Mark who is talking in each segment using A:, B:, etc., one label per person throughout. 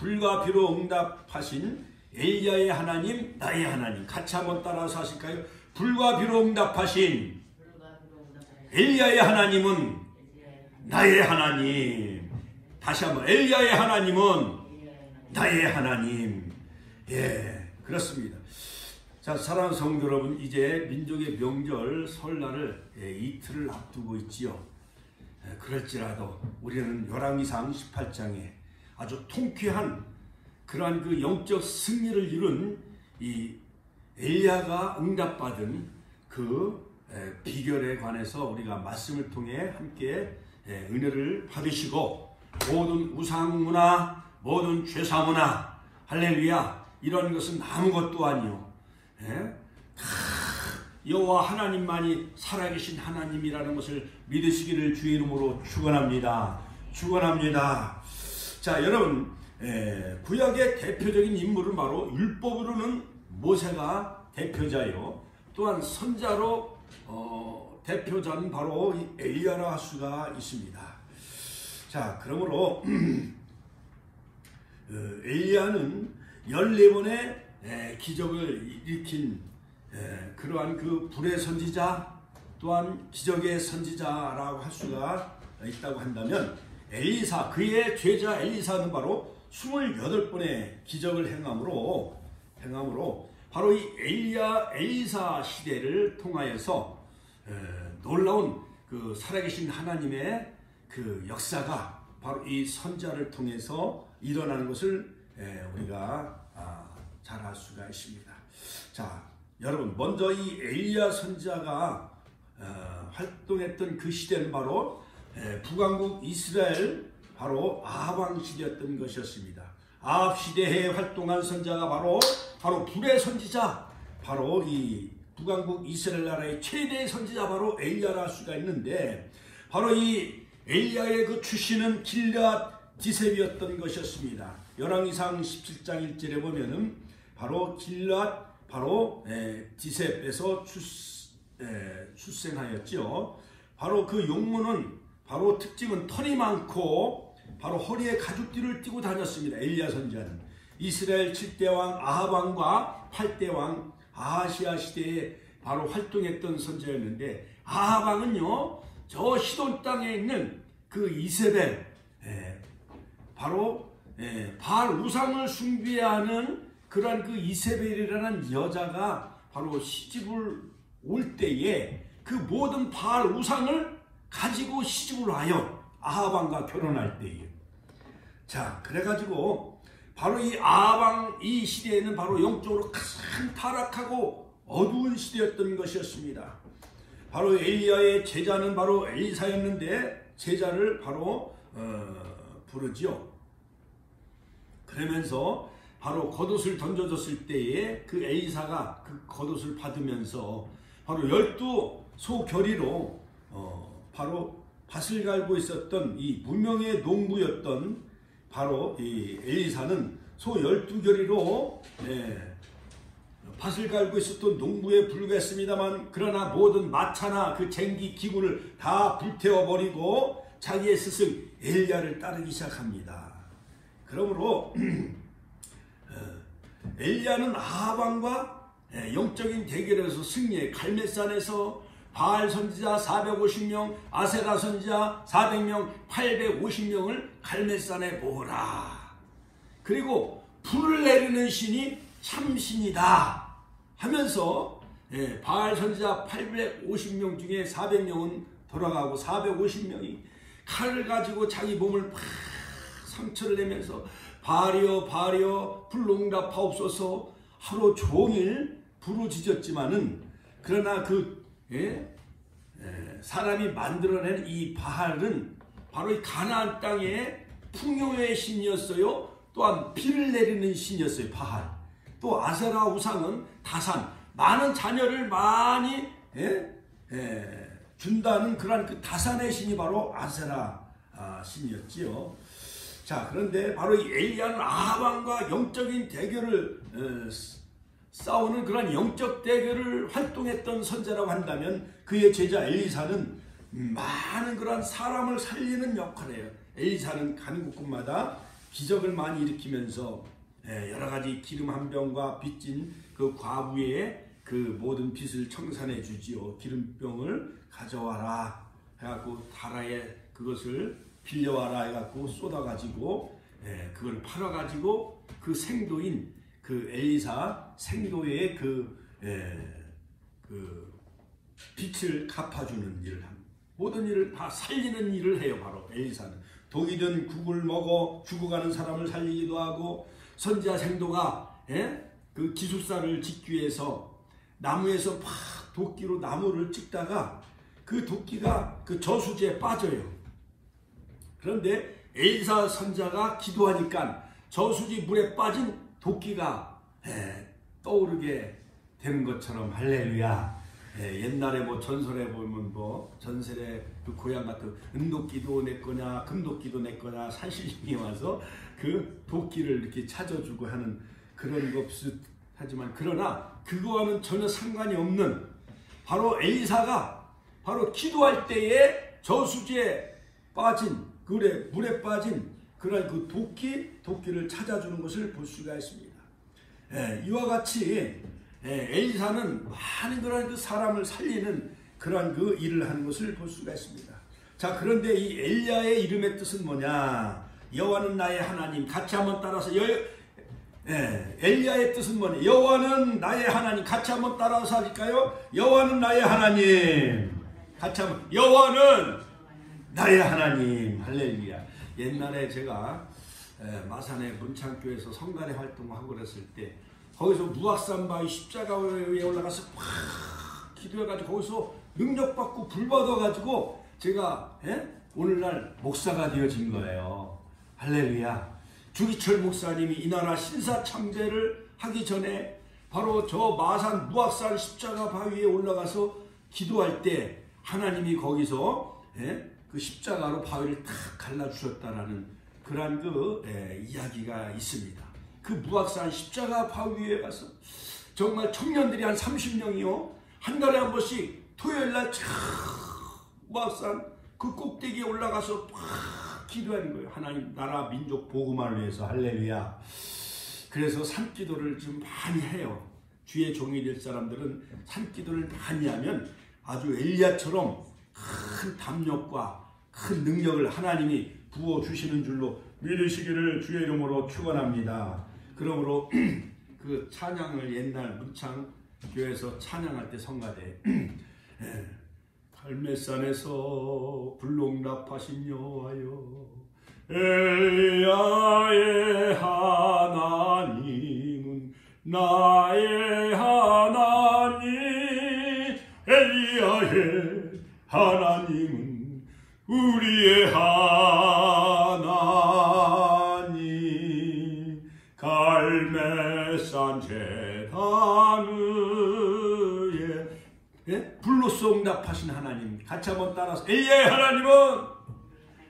A: 불과 비로 응답하신 엘리야의 하나님, 나의 하나님. 같이 한번 따라서 하실까요? 불과 비로 응답하신 엘리야의 하나님은 나의 하나님. 다시 한번 엘리야의 하나님은 나의 하나님. 예, 그렇습니다. 자, 사랑하는 성도 여러분, 이제 민족의 명절 설날을 이틀을 앞두고 있지요. 그럴지라도 우리는 열왕기상 18장에 아주 통쾌한 그러한 그 영적 승리를 이룬 이 엘리야가 응답받은 그 비결에 관해서 우리가 말씀을 통해 함께 은혜를 받으시고, 모든 우상문화, 모든 죄사문화, 할렐루야, 이런 것은 아무것도 아니요, 여호와 하나님만이 살아계신 하나님이라는 것을 믿으시기를 주의 이름으로 축원합니다. 축원합니다. 자, 여러분, 구약의 대표적인 인물은 바로 율법으로는 모세가 대표자요, 또한 선자로 대표자는 바로 엘리야라 할 수가 있습니다. 자, 그러므로 엘리야는 14번의 기적을 일으킨 그러한 그 불의 선지자, 또한 기적의 선지자라고 할 수가 있다고 한다면, 엘리사, 그의 제자 엘리사는 바로 28번의 기적을 행함으로 바로 이 엘리사 시대를 통하여서 놀라운 그 살아계신 하나님의 그 역사가 바로 이 선자를 통해서 일어나는 것을 우리가 잘 알 수가 있습니다. 자, 여러분, 먼저 이 엘리야 선자가 활동했던 그 시대는 바로 북왕국 이스라엘, 바로 아합 왕 시대였던 것이었습니다. 아합 시대에 활동한 선자가 바로 불의 선지자, 바로 이 북왕국 이스라엘 나라의 최대의 선지자, 바로 엘리야라 할 수가 있는데, 바로 이 엘리야의 그 출신은 길앗 디셉이었던 것이었습니다. 열왕기상 17장 1절에 보면은 바로 길앗, 바로 디셉에서 출생하였죠. 바로 그 용모는, 바로 특징은 털이 많고 바로 허리에 가죽띠를 띠고 다녔습니다. 엘리야 선지자는 이스라엘 7대 왕 아합 왕과 8대 왕 아하시아 시대에 바로 활동했던 선지자였는데, 아합 왕은요, 저 시돈 땅에 있는 그 이세벨, 바로 바알 우상을 숭배하는 그러한 그 이세벨이라는 여자가 바로 시집을 올 때에 그 모든 바알 우상을 가지고 시집을 와요. 아합 왕과 결혼할 때에. 자, 그래가지고 바로 이 아합 왕 이 시대에는 바로 영적으로 가장 타락하고 어두운 시대였던 것이었습니다. 바로 엘리야의 제자는 바로 엘리사였는데, 제자를 바로 부르지요. 그러면서 바로 겉옷을 던져줬을 때에 그 엘리사가 그 겉옷을 받으면서 바로 12소 결의로 바로 밭을 갈고 있었던 이 무명의 농부였던 바로 이 엘리사는 소 12결의로 밭을 갈고 있었던 농부에 불과했습니다만, 그러나 모든 마차나 그 쟁기 기구를 다 불태워버리고 자기의 스승 엘리야를 따르기 시작합니다. 그러므로 엘리야는 아합 왕과 영적인 대결에서 승리해 갈멜산에서 바알 선지자 450명, 아세라 선지자 400명, 850명을 갈멜산에 모으라. 그리고 불을 내리는 신이 참신이다 하면서 바알 선지자 850명 중에 400명은 돌아가고 450명이 칼을 가지고 자기 몸을 막 상처를 내면서 바알이여 바알이여 불로 응답하옵소서 하루 종일 부르짖었지만은, 그러나 그 사람이 만들어낸 이 바알은 바로 이 가나안 땅의 풍요의 신이었어요. 또한 비를 내리는 신이었어요. 바알. 또 아세라 우상은 다산, 많은 자녀를 많이 준다는 그러한 그 다산의 신이 바로 아세라 신이었지요. 자, 그런데 바로 이 엘리야는 아합 왕과 영적인 대결을 싸우는 그런 영적 대결을 활동했던 선자라고 한다면, 그의 제자 엘리사는 많은 그런 사람을 살리는 역할을 해요. 엘리사는 가는 곳곳마다 기적을 많이 일으키면서 여러 가지 기름 한 병과 빚진 그 과부의 그 모든 빚을 청산해 주지요. 기름병을 가져와라 해갖고 다라에 그것을 빌려와라 해갖고 쏟아가지고 그걸 팔아가지고 그 생도인 그 엘리사 생도의 그 빚을 갚아주는 일을 합니다. 모든 일을 다 살리는 일을 해요. 바로 엘리사는 독이든 국을 먹어 죽어가는 사람을 살리기도 하고, 선지자 생도가 그 기숙사를 짓기 위해서 나무에서 막 도끼로 나무를 찍다가 그 도끼가 그 저수지에 빠져요. 그런데 엘리사 선지자가 기도하니까 저수지 물에 빠진 도끼가 떠오르게 되는 것처럼 할렐루야. 옛날에 뭐 전설에 보면 뭐 전설에 그 고향 같은 은도끼도 내 거냐 금도끼도 내 거냐 산신령이 와서 그 도끼를 이렇게 찾아주고 하는 그런 것 비슷하지만, 그러나 그거와는 전혀 상관이 없는, 바로 엘리사가 바로 기도할 때에 저수지에 빠진 물에 빠진 그런 그 도끼를 찾아주는 것을 볼 수가 있습니다. 이와 같이 엘리사는 많은 그런 그 사람을 살리는 그런 그 일을 하는 것을 볼 수가 있습니다. 자, 그런데 이 엘리야의 이름의 뜻은 뭐냐? 여호와는 나의 하나님. 같이 한번 따라서 엘리야의 뜻은 뭐냐? 여호와는 나의 하나님. 같이 한번 따라서 할까요? 여호와는 나의 하나님. 같이 한번. 여호와는 나의 하나님. 할렐루야. 옛날에 제가 마산의 문창교에서 성가대 활동하고 그랬을 때 거기서 무악산 바위 십자가 위에 올라가서 막 기도해가지고 거기서 능력받고 불받아가지고 제가 오늘날 목사가 되어진 거예요. 할렐루야. 주기철 목사님이 이 나라 신사 참배를 하기 전에 바로 저 마산 무악산 십자가 바위에 올라가서 기도할 때 하나님이 거기서 그 십자가로 바위를 탁 갈라주셨다라는 그러한 그 이야기가 있습니다. 그 무악산 십자가 바위 위에 가서 정말 청년들이 한 30명이요 한 달에 한 번씩 토요일날 무악산 그 꼭대기에 올라가서 막 기도하는 거예요. 하나님 나라 민족 복음을 위해서. 할렐루야. 그래서 산기도를 좀 많이 해요. 주의 종이 될 사람들은 산기도를 많이 하면 아주 엘리야처럼 큰 담력과 큰 능력을 하나님이 부어주시는 줄로 믿으시기를 주의 이름으로 축원합니다. 그러므로 그 찬양을 옛날 문창교에서 찬양할 때 성가대 갈매산에서 불농답하신 여호와여 엘리야의 하나님은 나의 하나님 엘리야의 하나님은 우리의 하나님 갈매산 제단 위에 불로써 응답하신 하나님. 같이 한번 따라서 엘리야의 하나님은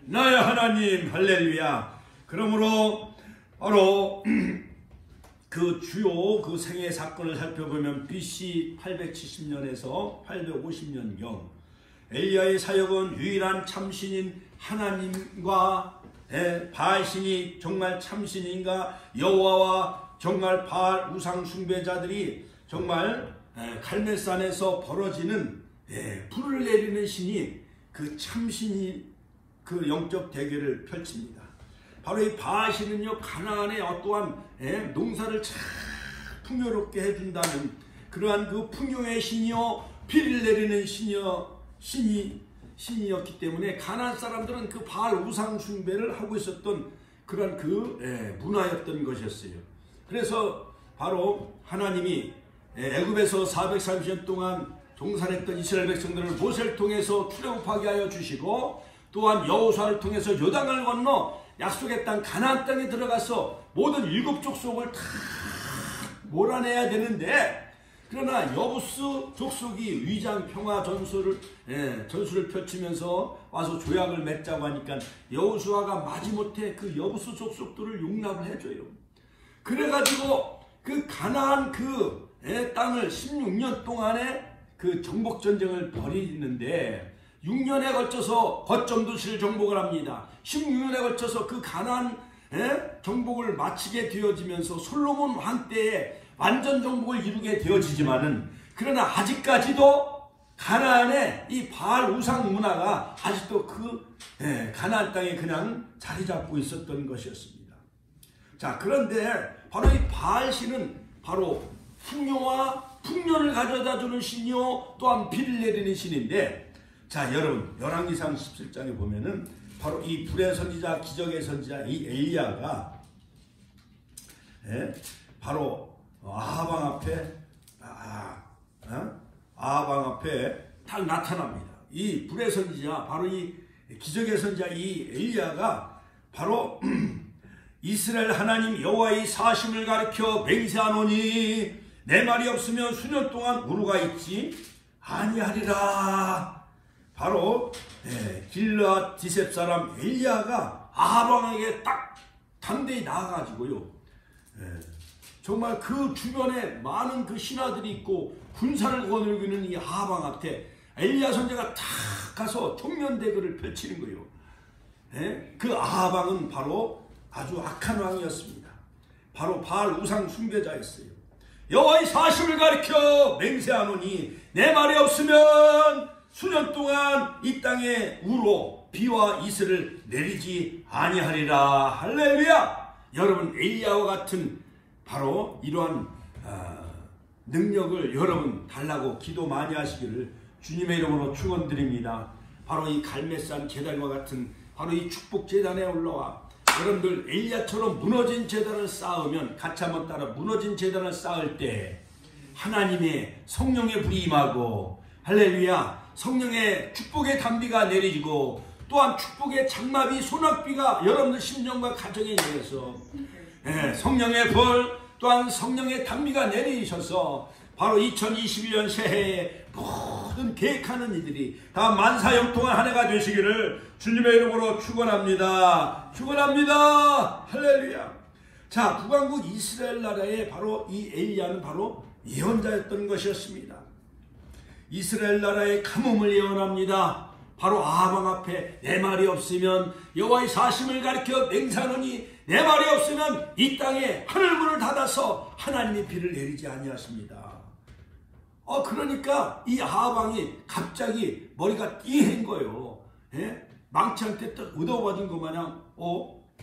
A: 나의 하나님. 할렐루야. 그러므로 바로 그 주요 그 생애 사건을 살펴보면 BC 870년에서 850년경 엘리야의 사역은 유일한 참신인 하나님과 바알신이 정말 참신인가, 여호와와 정말 바알 우상 숭배자들이 정말 갈멜산에서 벌어지는 불을 내리는 신이 그 참신이 그 영적 대결을 펼칩니다. 바로 이 바알신은요 가나안의 어떠한 농사를 참 풍요롭게 해준다는 그러한 그 풍요의 신이요 비를 내리는 신이었기 때문에 가나안 사람들은 그 바알 우상 숭배를 하고 있었던 그런 그 문화였던 것이었어요. 그래서 바로 하나님이 애굽에서 430년 동안 종살했던 이스라엘 백성들을 모세를 통해서 출애굽하게 하여 주시고, 또한 여호수아를 통해서 요단강을 건너 약속의 땅 가나안 땅에 들어가서 모든 7 족속을 다 몰아내야 되는데, 그러나 여부스 족속이 위장 평화 전술을 펼치면서 와서 조약을 맺자고 하니까 여호수아가 마지못해 그 여부스 족속들을 용납을 해줘요. 그래가지고 그 가나안 그 땅을 16년 동안에 그 정복 전쟁을 벌이는데 6년에 걸쳐서 거점 도시를 정복을 합니다. 16년에 걸쳐서 그 가나안 정복을 마치게 되어지면서 솔로몬 왕 때에 완전 정복을 이루게 되어지지만은, 그러나 아직까지도 가나안의 이 바알 우상 문화가 아직도 그 가나안 땅에 그냥 자리 잡고 있었던 것이었습니다. 자, 그런데 바로 이 바알 신은 바로 풍요와 풍년을 가져다 주는 신이요 또한 비를 내리는 신인데, 자 여러분, 열왕기상 17장에 보면은 바로 이 불의 선지자, 기적의 선지자 이 엘리야가 바로 아하방 앞에 딱 나타납니다. 이 불의 선지자, 바로 이 기적의 선지자 이 엘리야가 바로 이스라엘 하나님 여호와의 사심을 가리켜 맹세하노니 내 말이 없으면 수년 동안 우루가 있지 아니하리라. 바로 길르앗 디셉 사람 엘리야가 아하방에게 딱 담대히 나아가지고요, 정말 그 주변에 많은 그 신하들이 있고 군사를 거느리는 이 아하방 앞에 엘리야 선지자가 탁 가서 정면 대결을 펼치는 거예요. 그 아하방은 바로 아주 악한 왕이었습니다. 바로 바알 우상 숭배자였어요. 여호와의 사심을 가리켜 맹세하노니 내 말이 없으면 수년 동안 이 땅에 우로 비와 이슬을 내리지 아니하리라. 할렐루야. 여러분, 엘리야와 같은 바로 이러한 능력을 여러분 달라고 기도 많이 하시기를 주님의 이름으로 축원드립니다. 바로 이 갈멜산 제단과 같은 바로 이 축복 제단에 올라와 여러분들 엘리야처럼 무너진 제단을 쌓으면, 같이 한번 따라, 무너진 제단을 쌓을 때 하나님의 성령의 불이 임하고, 할렐루야, 성령의 축복의 단비가 내리고, 또한 축복의 장마비 소낙비가 여러분들 심령과 가정에 내려서 성령의 불 또한 성령의 단비가 내리셔서 바로 2021년 새해에 모든 계획하는 이들이 다 만사형통한 한 해가 되시기를 주님의 이름으로 축원합니다. 축원합니다. 할렐루야. 자, 북왕국 이스라엘 나라의 바로 이 엘리야는 바로 예언자였던 것이었습니다. 이스라엘 나라의 가뭄을 예언합니다. 바로 아하방 앞에 내 말이 없으면 여호와의 사심을 가리켜 맹세하노니 내 말이 없으면 이 땅에 하늘문을 닫아서 하나님의 비를 내리지 아니하십니다. 그러니까 이 아하방이 갑자기 머리가 띵한 거예요. 망치한테 딱 얻어맞은 것 마냥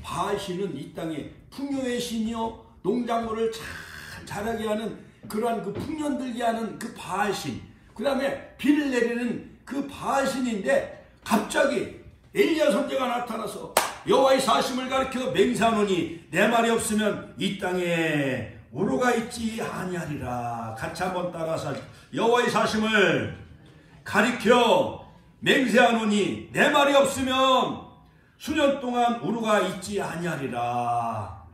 A: 바알 신은 이 땅에 풍요의 신이요 농작물을 잘 자라게 하는 그러한 그 풍년 들게 하는 그 바알 신, 그 다음에 비를 내리는 그 바알 신인데, 갑자기 엘리야 선지자가 나타나서 여호와의 사심을 가리켜 맹세하노니 내 말이 없으면 이 땅에 우로가 있지 아니하리라. 같이 한번 따라서 여호와의 사심을 가리켜 맹세하노니 내 말이 없으면 수년 동안 우루가 있지 아니하리라.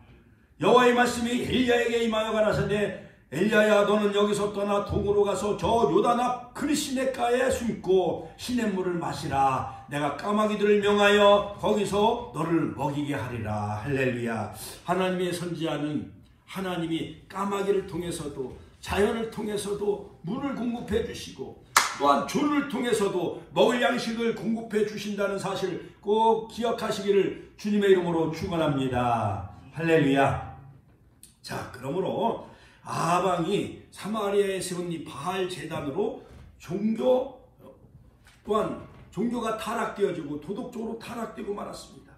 A: 여호와의 말씀이 엘리야에게 임하여 가라사대 엘리야야, 너는 여기서 떠나 동으로 가서 저 요단 앞 그리시네가에 숨고 시냇물을 마시라. 내가 까마귀들을 명하여 거기서 너를 먹이게 하리라. 할렐루야. 하나님의 선지자는 하나님이 까마귀를 통해서도 자연을 통해서도 물을 공급해 주시고, 또한 조를 통해서도 먹을 양식을 공급해 주신다는 사실을 꼭 기억하시기를 주님의 이름으로 축원합니다. 할렐루야. 자, 그러므로 아하방이 사마리아에 세운 이 바알 제단으로 또한 종교가 타락되어지고 도덕적으로 타락되고 말았습니다.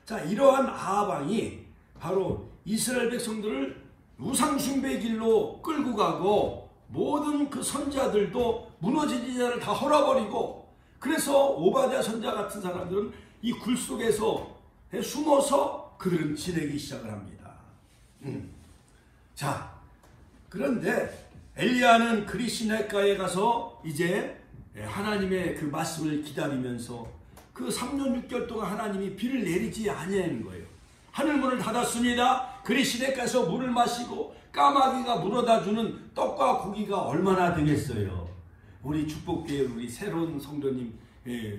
A: 자, 이러한 아하방이 바로 이스라엘 백성들을 우상숭배의 길로 끌고 가고, 모든 그 선지자들도 무너진 제자를 다 헐어버리고, 그래서 오바댜 선지자 같은 사람들은 이 굴 속에서 숨어서 그들은 지내기 시작을 합니다. 자, 그런데 엘리야는 그리시네가에 가서 이제 하나님의 그 말씀을 기다리면서 그 3년 6개월 동안 하나님이 비를 내리지 아니하는 거예요. 하늘문을 닫았습니다. 그리시네가에서 물을 마시고 까마귀가 물어다 주는 떡과 고기가 얼마나 되겠어요. 우리 축복교회 우리 새로운 성도님,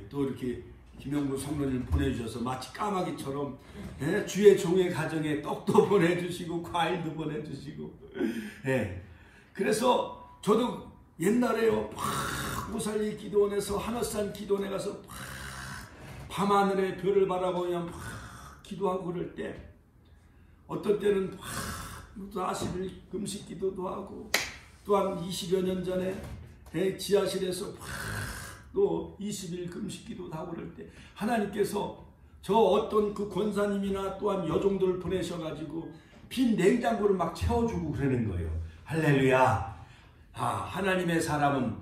A: 또 이렇게 김영구 성도님 보내주셔서 마치 까마귀처럼 주의 종의 가정에 떡도 보내주시고 과일도 보내주시고, 그래서 저도 옛날에요 막 우살리 기도원에서 하늘산 기도원에 가서 밤하늘에 별을 바라보며 막 기도하고 그럴 때 어떤 때는 40일 금식 기도도 하고, 또한 20여 년 전에 지하실에서 또 20일 금식 기도도 하고 그럴 때 하나님께서 저 어떤 그 권사님이나 또한 여종들을 보내셔가지고 빈 냉장고를 막 채워주고 그러는 거예요. 할렐루야. 하나님의 사람은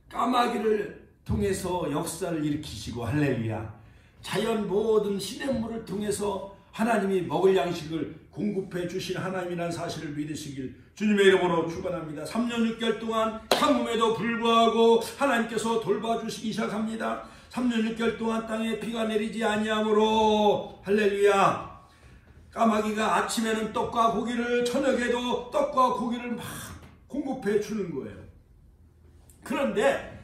A: 까마귀를 통해서 역사를 일으키시고, 할렐루야. 자연 모든 시냇물을 통해서 하나님이 먹을 양식을 공급해 주신 하나님이라는 사실을 믿으시길 주님의 이름으로 축원합니다. 3년 6개월 동안 가뭄에도 불구하고 하나님께서 돌봐주시기 시작합니다. 3년 6개월 동안 땅에 비가 내리지 아니하므로, 할렐루야. 까마귀가 아침에는 떡과 고기를, 저녁에도 떡과 고기를 막 공급해 주는 거예요. 그런데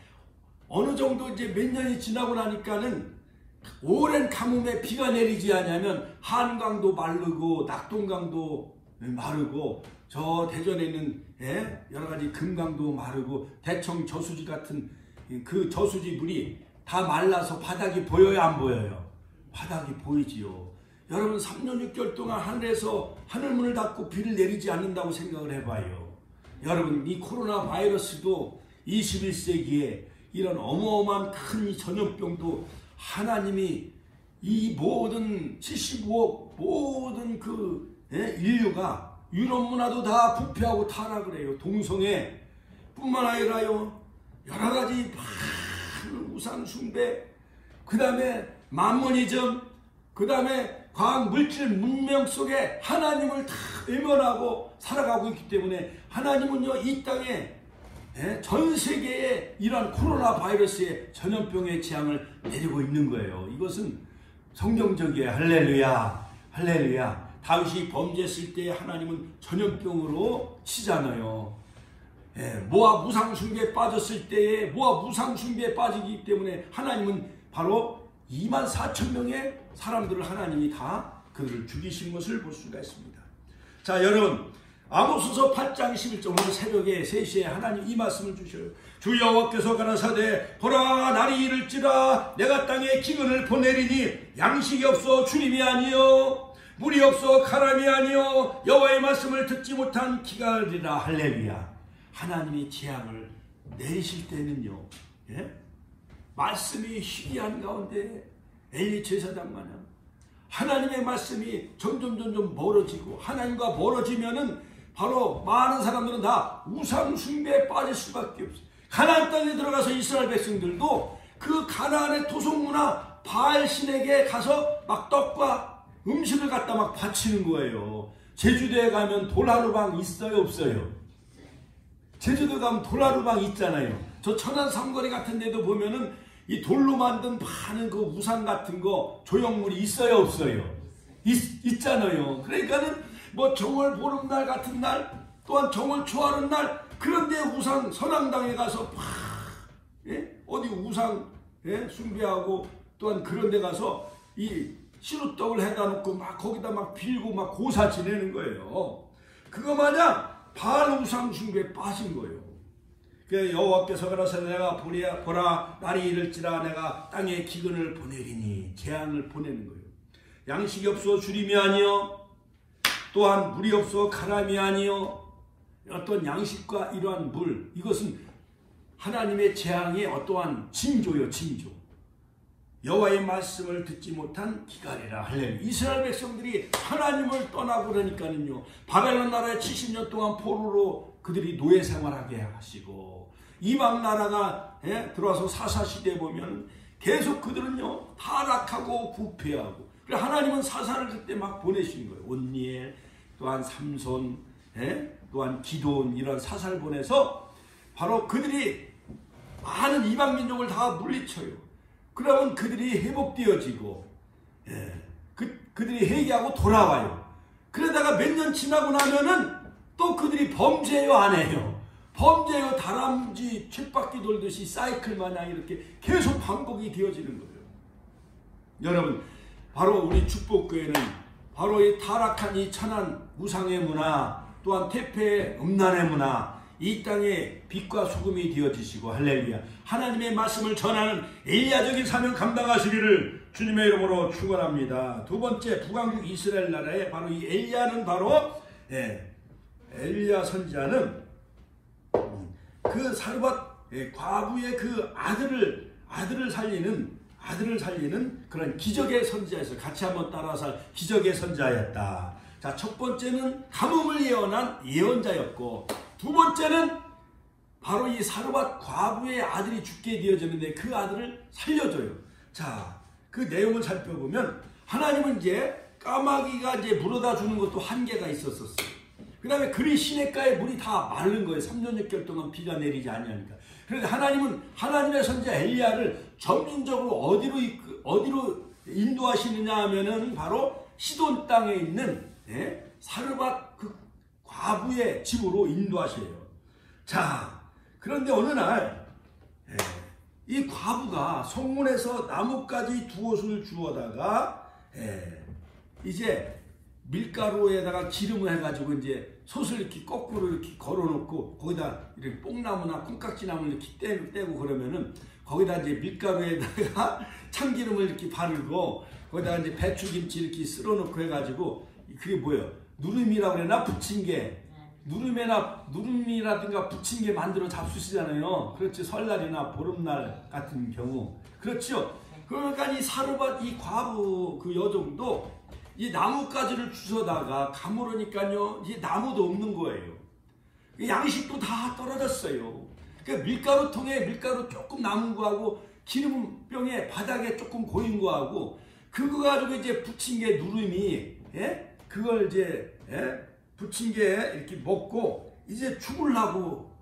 A: 어느 정도 이제 몇 년이 지나고 나니까는 오랜 가뭄에 비가 내리지 않으면 한강도 마르고 낙동강도 마르고, 저 대전에 있는 여러 가지 금강도 마르고, 대청 저수지 같은 그 저수지 물이 다 말라서 바닥이 보여요, 안 보여요? 바닥이 보이지요. 여러분 3년 6개월 동안 하늘에서 하늘문을 닫고 비를 내리지 않는다고 생각을 해봐요. 여러분 이 코로나 바이러스도 21세기에 이런 어마어마한 큰 전염병도 하나님이 이 모든 75억 모든 그 인류가 유럽 문화도 다 부패하고 타락을 해요. 동성애 뿐만 아니라요, 여러 가지 많은 우상 숭배, 그 다음에 만모니즘, 그 다음에 과학 물질 문명 속에 하나님을 다 외면하고 살아가고 있기 때문에 하나님은요 이 땅에 전 세계에 이러한 코로나 바이러스의 전염병의 재앙을 내리고 있는 거예요. 이것은 성경적이에요. 할렐루야. 할렐루야. 다윗이 범죄했을 때 하나님은 전염병으로 치잖아요. 모압 우상숭배에 빠졌을 때에 모압 우상숭배에 빠지기 때문에 하나님은 바로 24,000명의 사람들을 하나님이 다 그들을 죽이신 것을 볼 수가 있습니다. 자, 여러분 아모스서 8장 11절 오늘 새벽에 3시에 하나님 이 말씀을 주셔요. 주 여호와께서 가라사대 보라 날이 이를지라 내가 땅에 기근을 보내리니 양식이 없어 주림이 아니요 물이 없어 가람이 아니요 여호와의 말씀을 듣지 못한 기갈이라. 할렐루야. 하나님이 재앙을 내리실 때는요 말씀이 희귀한 가운데 엘리 제사장 마냥 하나님의 말씀이 점점 멀어지고, 하나님과 멀어지면은 바로 많은 사람들은 다 우상 숭배에 빠질 수밖에 없어요. 가나안 땅에 들어가서 이스라엘 백성들도 그 가나안의 토속 문화 바알 신에게 가서 막 떡과 음식을 갖다 막 바치는 거예요. 제주도에 가면 돌하루방 있어요, 없어요? 제주도 가면 돌하루방 있잖아요. 저 천안 삼거리 같은 데도 보면은 이 돌로 만든 많은 그 우상 같은 거 조형물이 있어요, 없어요? 있잖아요. 그러니까는 뭐 정월 보름날 같은 날, 또한 정월 초하는 날, 그런데 우상 선앙당에 가서 어디 우상 숭배하고, 또한 그런데 가서 이 시루떡을 해다 놓고 막 거기다 막 빌고 막 고사 지내는 거예요. 그거 마냥 바알 우상 숭배에 빠진 거예요. 여호와께서 가라사대 내가 보라 날이 이를지라 내가 땅에 기근을 보내리니, 재앙을 보내는 거예요. 양식이 없어 주림이 아니요 또한 물이 없어 가람이 아니요. 어떤 양식과 이러한 물, 이것은 하나님의 재앙의 어떠한 징조요, 징조. 여호와의 말씀을 듣지 못한 기갈이라. 할렐루야. 이스라엘 백성들이 하나님을 떠나고 그러니까는요 바벨론 나라에 70년 동안 포로로 그들이 노예 생활하게 하시고, 이방 나라가 들어와서 사사시대에 보면 계속 그들은요 타락하고 부패하고, 그래서 하나님은 사사를 그때 막 보내신 거예요. 온니엘, 또한 삼손, 또한 기도온, 이런 사사를 보내서 바로 그들이 많은 이방 민족을 다 물리쳐요. 그러면 그들이 회복되어지고, 그들이 회개하고 돌아와요. 그러다가 몇 년 지나고 나면은 또 그들이 범죄해요, 안 해요? 범죄해요. 다람쥐 쳇바퀴 돌듯이 사이클 마냥 이렇게 계속 반복이 되어지는 거예요. 여러분, 바로 우리 축복교회는 바로 이 타락한 이 천한 우상의 문화, 또한 태폐의 음란의 문화, 이 땅에 빛과 소금이 되어지시고, 할렐루야, 하나님의 말씀을 전하는 엘리야적인 사명 감당하시기를 주님의 이름으로 축원합니다. 두 번째 북왕국 이스라엘 나라에 바로 이 엘리야는 바로 엘리야 선지자는 그 사르밧 과부의 그 아들을 살리는 그런 기적의 선지자였어요. 같이 한번 따라서 기적의 선지자였다. 자, 첫 번째는 가뭄을 예언한 예언자였고, 두 번째는 바로 이 사르밧 과부의 아들이 죽게 되어졌는데 그 아들을 살려줘요. 자, 그 내용을 살펴보면 하나님은 이제 까마귀가 이제 물어다 주는 것도 한계가 있었어요. 그 다음에 그리 시냇가에 물이 다 마른 거예요. 3년 6개월 동안 비가 내리지 않으니까. 그런데 하나님은 하나님의 선지자 엘리야를 전민적으로 어디로 인도하시느냐 하면은 바로 시돈 땅에 있는 사르밧 그 과부의 집으로 인도하셔요. 자, 그런데 어느 날 이 과부가 성문에서 나뭇가지 두 옷을 주워다가 이제 밀가루에다가 기름을 해가지고 이제 솥을 이렇게 거꾸로 이렇게 걸어놓고 거기다 이렇게 뽕나무나 콩깍지나무를 이렇게 떼고 그러면은 거기다 이제 밀가루에다가 참기름을 이렇게 바르고 거기다가 이제 배추김치 이렇게 쓸어놓고 해가지고 그게 뭐예요? 누름이라고 그러나 부침개. 누름이라든가 부침개 만들어 잡수시잖아요. 그렇지. 설날이나 보름날 같은 경우. 그렇죠. 그러니까 이 사르밧 이 과부 그 여종도 이 나뭇가지를 주워다가 가물으니까요, 이제 나무도 없는 거예요. 양식도 다 떨어졌어요. 그러니까 밀가루통에 밀가루 조금 남은 거하고 기름병에 바닥에 조금 고인 거하고 그거 가지고 이제 부침개 누름이 그걸 이제 부침개 이렇게 먹고 이제 죽으려고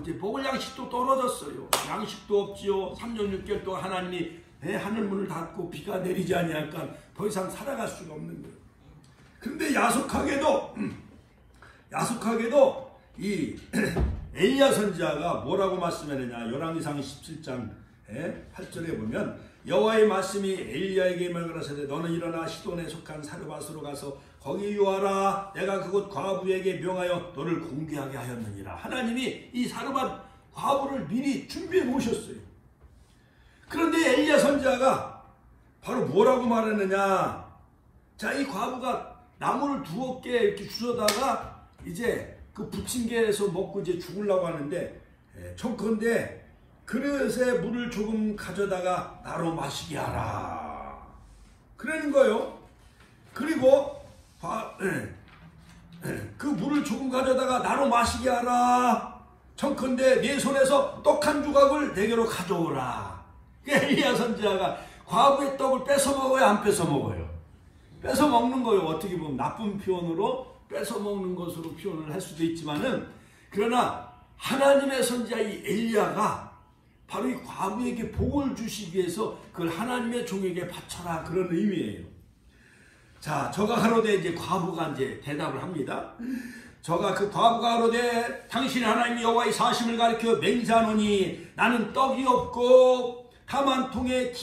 A: 이제 먹을 양식도 떨어졌어요. 양식도 없지요. 3년 6개월 동안 하나님이 하늘 문을 닫고 비가 내리지 않으니까 더 이상 살아갈 수가 없는 거예요. 근데 야속하게도 이 엘리야 선지자가 뭐라고 말씀하느냐. 열왕기상 17장 8절에 보면 여호와의 말씀이 엘리야에게 말하시되 너는 일어나 시돈에 속한 사르밧으로 가서 거기 유하라. 내가 그곳 과부에게 명하여 너를 공개하게 하였느니라. 하나님이 이 사르밧 과부를 미리 준비해 놓으셨어요. 그런데 엘리야 선지자가 바로 뭐라고 말했느냐. 자, 이 과부가 나무를 두어 개 이렇게 주워다가 이제 그 부침개에서 먹고 이제 죽으려고 하는데 청컨대 그릇에 물을 조금 가져다가 나로 마시게 하라. 그러는 거예요. 그리고 그 물을 조금 가져다가 나로 마시게 하라. 청컨대 네 손에서 떡 한 조각을 내게로 가져오라. 엘리야 선지자가 과부의 떡을 뺏어 먹어요, 안 뺏어 먹어요? 뺏어 먹는 거예요. 어떻게 보면 나쁜 표현으로 뺏어 먹는 것으로 표현을 할 수도 있지만은, 그러나 하나님의 선지자 이 엘리야가 바로 이 과부에게 복을 주시기 위해서 그걸 하나님의 종에게 바쳐라, 그런 의미예요. 자, 저가 가로되 이제 과부가 이제 대답을 합니다. 저가 그 과부가 가로되 당신 하나님 여호와의 사심을 가리켜 맹세하노니 나는 떡이 없고 다만 통에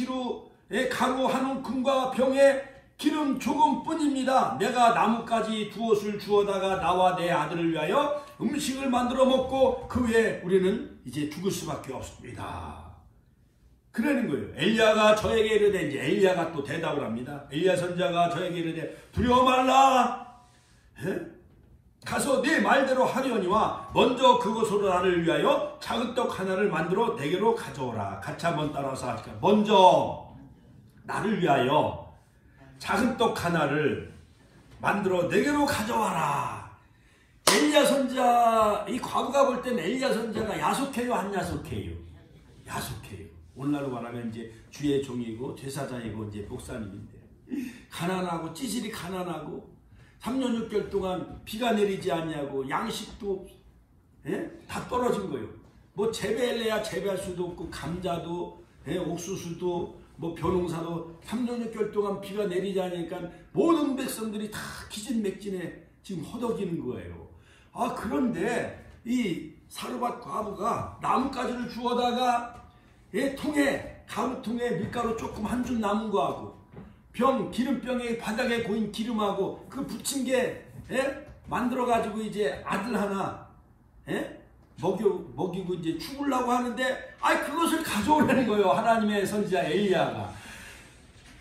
A: 가루 한 움큼과 병에 기름 조금뿐입니다. 내가 나뭇가지 두 옷을 주워다가 나와 내 아들을 위하여 음식을 만들어 먹고 그 후에 우리는 이제 죽을 수밖에 없습니다. 그러는 거예요. 엘리야가 저에게 이르되, 이제 엘리야가 또 대답을 합니다. 엘리야 선지자가 저에게 이르되 두려워 말라. 가서 네 말대로 하려니와 먼저 그것으로 나를 위하여 작은 떡 하나를 만들어 내게로 가져오라. 같이 한번 따라서 하실까요? 먼저 나를 위하여 작은 떡 하나를 만들어 내게로 가져와라. 엘리야 선지자, 이 과부가 볼 때는 엘리야 선지자가 야속해요, 안 야속해요? 야속해요. 오늘날로 말하면 이제 주의 종이고 제사장이고 이제 목사님인데, 가난하고 찌질이 가난하고 3년 6개월 동안 비가 내리지 않냐고 양식도 다 떨어진 거예요. 뭐 재배해야 재배할 수도 없고 감자도 옥수수도 뭐 벼농사도 3년 6개월 동안 비가 내리지 않으니까 모든 백성들이 다 기진맥진에 지금 허덕이는 거예요. 아, 그런데 이 사르밧 과부가 나뭇가지를 주워다가 가루통에 밀가루 조금 한 줌 남은 거하고 기름병에 바닥에 고인 기름하고 그 부침개 만들어가지고 이제 아들 하나 먹이고 이제 죽으려고 하는데, 그것을 가져오라는 거예요. 하나님의 선지자 엘리야가.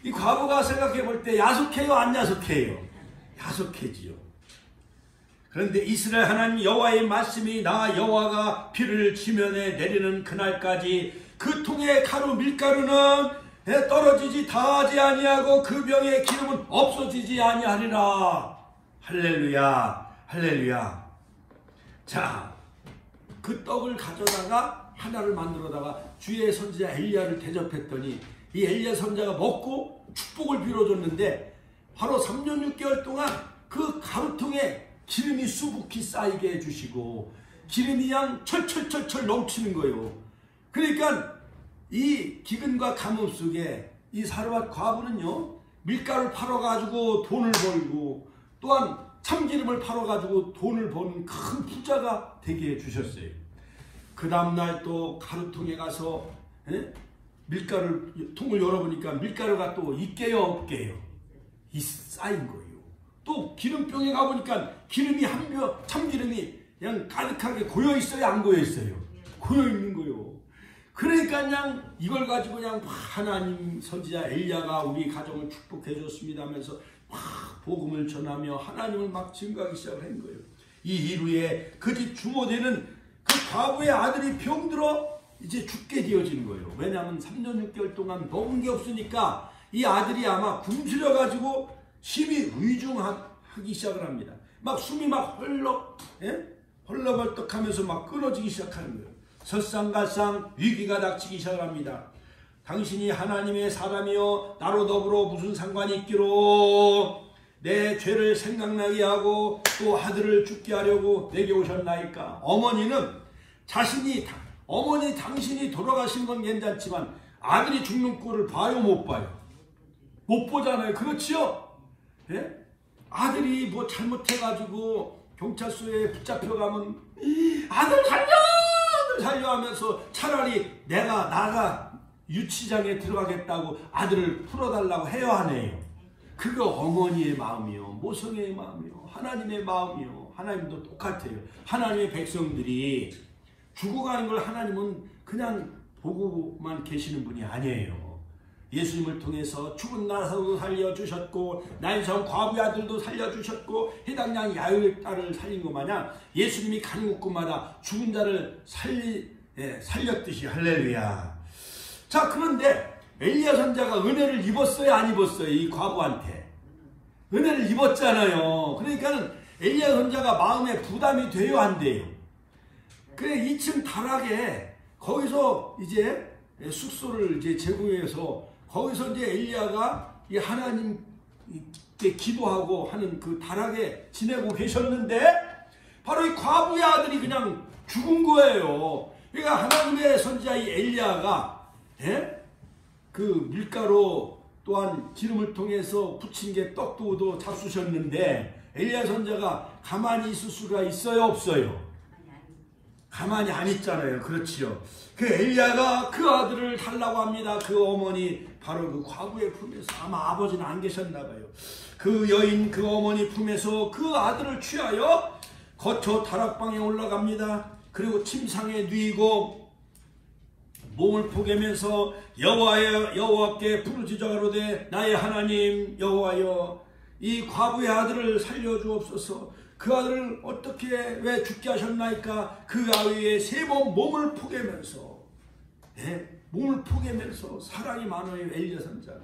A: 이 과부가 생각해 볼 때 야속해요, 안 야속해요? 야속해지요. 그런데 이스라엘 하나님 여호와의 말씀이 나 여호와가 비를 지면에 내리는 그날까지 그 통에 가루 밀가루는 떨어지지 다하지 아니하고 그 병의 기름은 없어지지 아니하리라. 할렐루야, 할렐루야. 자, 그 떡을 가져다가 하나를 만들어다가 주의 선지자 엘리야를 대접했더니 이 엘리야 선지자가 먹고 축복을 빌어줬는데 바로 3년 6개월 동안 그 가루통에 기름이 수북히 쌓이게 해주시고 기름이 그냥 철철철철 넘치는 거예요. 그러니까 이 기근과 가뭄 속에 이 사르밧 과부는요, 밀가루를 팔아가지고 돈을 벌고 또한 참기름을 팔아가지고 돈을 버는 큰 부자가 되게 해주셨어요. 그 다음날 또 가루통에 가서 밀가루 통을 열어보니까 밀가루가 또 있게요, 없게요? 쌓인 거예요. 또 기름병에 가보니까 기름이 한 벼, 참기름이 그냥 가득하게 고여있어요, 안 고여있어요? 고여있는 거예요. 그러니까 그냥 이걸 가지고 그냥 하나님 선지자 엘리야가 우리 가정을 축복해 줬습니다 하면서 막 복음을 전하며 하나님을 막 증거하기 시작한 거예요. 이 이후에 그 집 주모되는 그 과부의 아들이 병들어 이제 죽게 되어지는 거예요. 왜냐하면 3년 6개월 동안 먹은 게 없으니까 이 아들이 아마 굶주려 가지고 심히 의중하기 시작을 합니다. 막 숨이 막 헐렁헐떡하면서 막 끊어지기 시작하는 거예요. 설상갈상 위기가 닥치기 시작을 합니다. 당신이 하나님의 사람이여 나로 더불어 무슨 상관이 있기로 내 죄를 생각나게 하고 또 아들을 죽게 하려고 내게 오셨나이까. 어머니는 어머니 당신이 돌아가신 건 괜찮지만 아들이 죽는 꼴을 봐요, 못 봐요? 못 보잖아요. 그렇지요? 예? 아들이 뭐 잘못해가지고 경찰서에 붙잡혀가면 아들 살려 하면서 차라리 나가 유치장에 들어가겠다고 아들을 풀어달라고 해야 하네요. 그거 어머니의 마음이요, 모성애의 마음이요, 하나님의 마음이요. 하나님도 똑같아요. 하나님의 백성들이 죽어가는 걸 하나님은 그냥 보고만 계시는 분이 아니에요. 예수님을 통해서 죽은 나사로도 살려주셨고 나인성 과부의 아들도 살려주셨고 해당양 야유의 딸을 살린 것 마냥 예수님이 가는 곳마다 죽은 자를 살렸듯이. 할렐루야. 자, 그런데 엘리야 선지자가 은혜를 입었어요, 안 입었어요? 이 과부한테 은혜를 입었잖아요. 그러니까 엘리야 선지자가 마음에 부담이 돼요, 안 돼요? 그래 2층 다락에 거기서 이제 숙소를 이제 제공해서 거기서 이제 엘리야가 이 하나님께 기도하고 하는 그 다락에 지내고 계셨는데 바로 이 과부의 아들이 그냥 죽은 거예요. 그러니까 하나님의 선지자 이 엘리야가 그 밀가루 또한 기름을 통해서 부친 게 떡도 잡수셨는데 엘리야 선지자가 가만히 있을 수가 있어요, 없어요? 가만히 안 있잖아요. 그렇지요. 그 엘리야가 그 아들을 달라고 합니다. 그 어머니 바로 그 과부의 품에서, 아마 아버지는 안 계셨나 봐요. 그 여인 그 어머니 품에서 그 아들을 취하여 거쳐 다락방에 올라갑니다. 그리고 침상에 누이고 몸을 포개면서 여호와께 부르짖어 가로되 나의 하나님 여호와여 이 과부의 아들을 살려주옵소서. 그 아들을 어떻게 왜 죽게 하셨나이까. 그 아이의 3번 몸을 포개면서 몸을 포개면서 사랑이 많아요. 엘리야 선지자가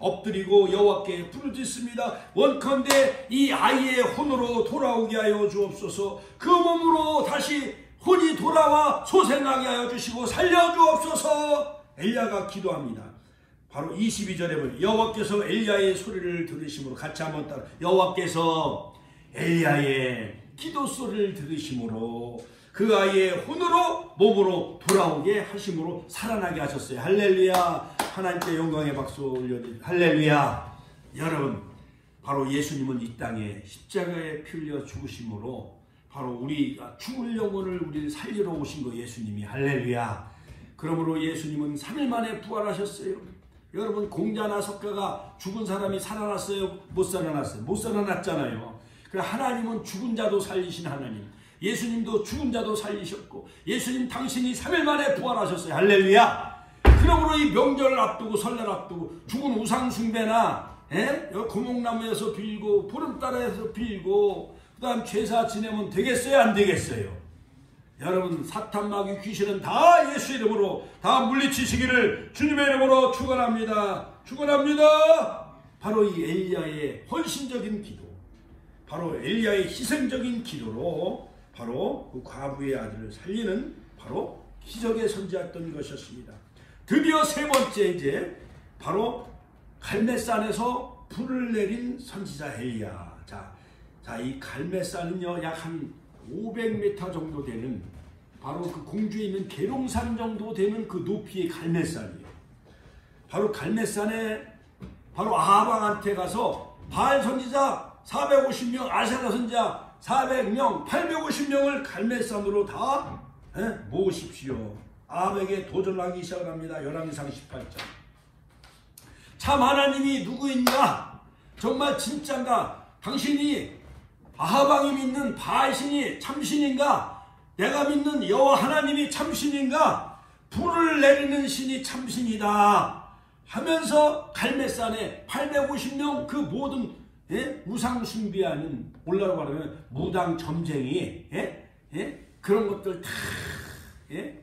A: 엎드리고 여호와께 부르짖습니다. 원컨대 이 아이의 혼으로 돌아오게 하여 주옵소서. 그 몸으로 다시 혼이 돌아와 소생하게 하여 주시고 살려주옵소서. 엘리야가 기도합니다. 바로 22절에 보면 여호와께서 엘리야의 소리를 들으심으로, 같이 한번 따라, 여호와께서 엘리야의 기도 소리를 들으심으로 그 아이의 혼으로 몸으로 돌아오게 하심으로 살아나게 하셨어요. 할렐루야. 하나님께 영광의 박수 올려드립니다. 할렐루야. 여러분, 바로 예수님은 이 땅에 십자가에 피 흘려 죽으심으로 바로 우리가 죽을 영혼을 우리를 살리러 오신 거 예수님이. 할렐루야. 그러므로 예수님은 3일 만에 부활하셨어요. 여러분, 공자나 석가가 죽은 사람이 살아났어요? 못 살아났어요? 못 살아났잖아요. 그래, 하나님은 죽은 자도 살리신 하나님. 예수님도 죽은 자도 살리셨고 예수님 당신이 3일 만에 부활하셨어요. 할렐루야. 그러므로 이 명절을 앞두고 설날 앞두고 죽은 우상 숭배나 고목나무에서 빌고 보름따라에서 빌고 그다음 제사 지내면 되겠어요 안 되겠어요? 여러분 사탄 마귀 귀신은 다 예수 이름으로 다 물리치시기를 주님의 이름으로 축원합니다. 축원합니다. 바로 이 엘리야의 헌신적인 기도, 바로 엘리야의 희생적인 기도로 바로 그 과부의 아들을 살리는 바로 기적의 선지였던 것이었습니다. 드디어 세 번째 이제 바로 갈멜산에서 불을 내린 선지자 엘리야. 자, 이 갈멜산은요 약 한 500m 정도 되는 바로 그 공주에 있는 계룡산 정도 되는 그 높이의 갈멜산이에요. 바로 갈멜산에 바로 아합왕한테 가서 바알 선지자 450명, 아세라 선지자 400명, 850명을 갈멜산으로 다 모으십시오. 아합에게 도전하기 시작합니다. 열왕기상 18장. 참 하나님이 누구인가? 정말 진짠가? 당신이 아합왕이 믿는 바알신이 참신인가? 내가 믿는 여호와 하나님이 참신인가? 불을 내리는 신이 참신이다 하면서 갈멜산에 850명 그 모든 우상 숭배하는 올라로 말하면 무당 점쟁이 그런 것들 다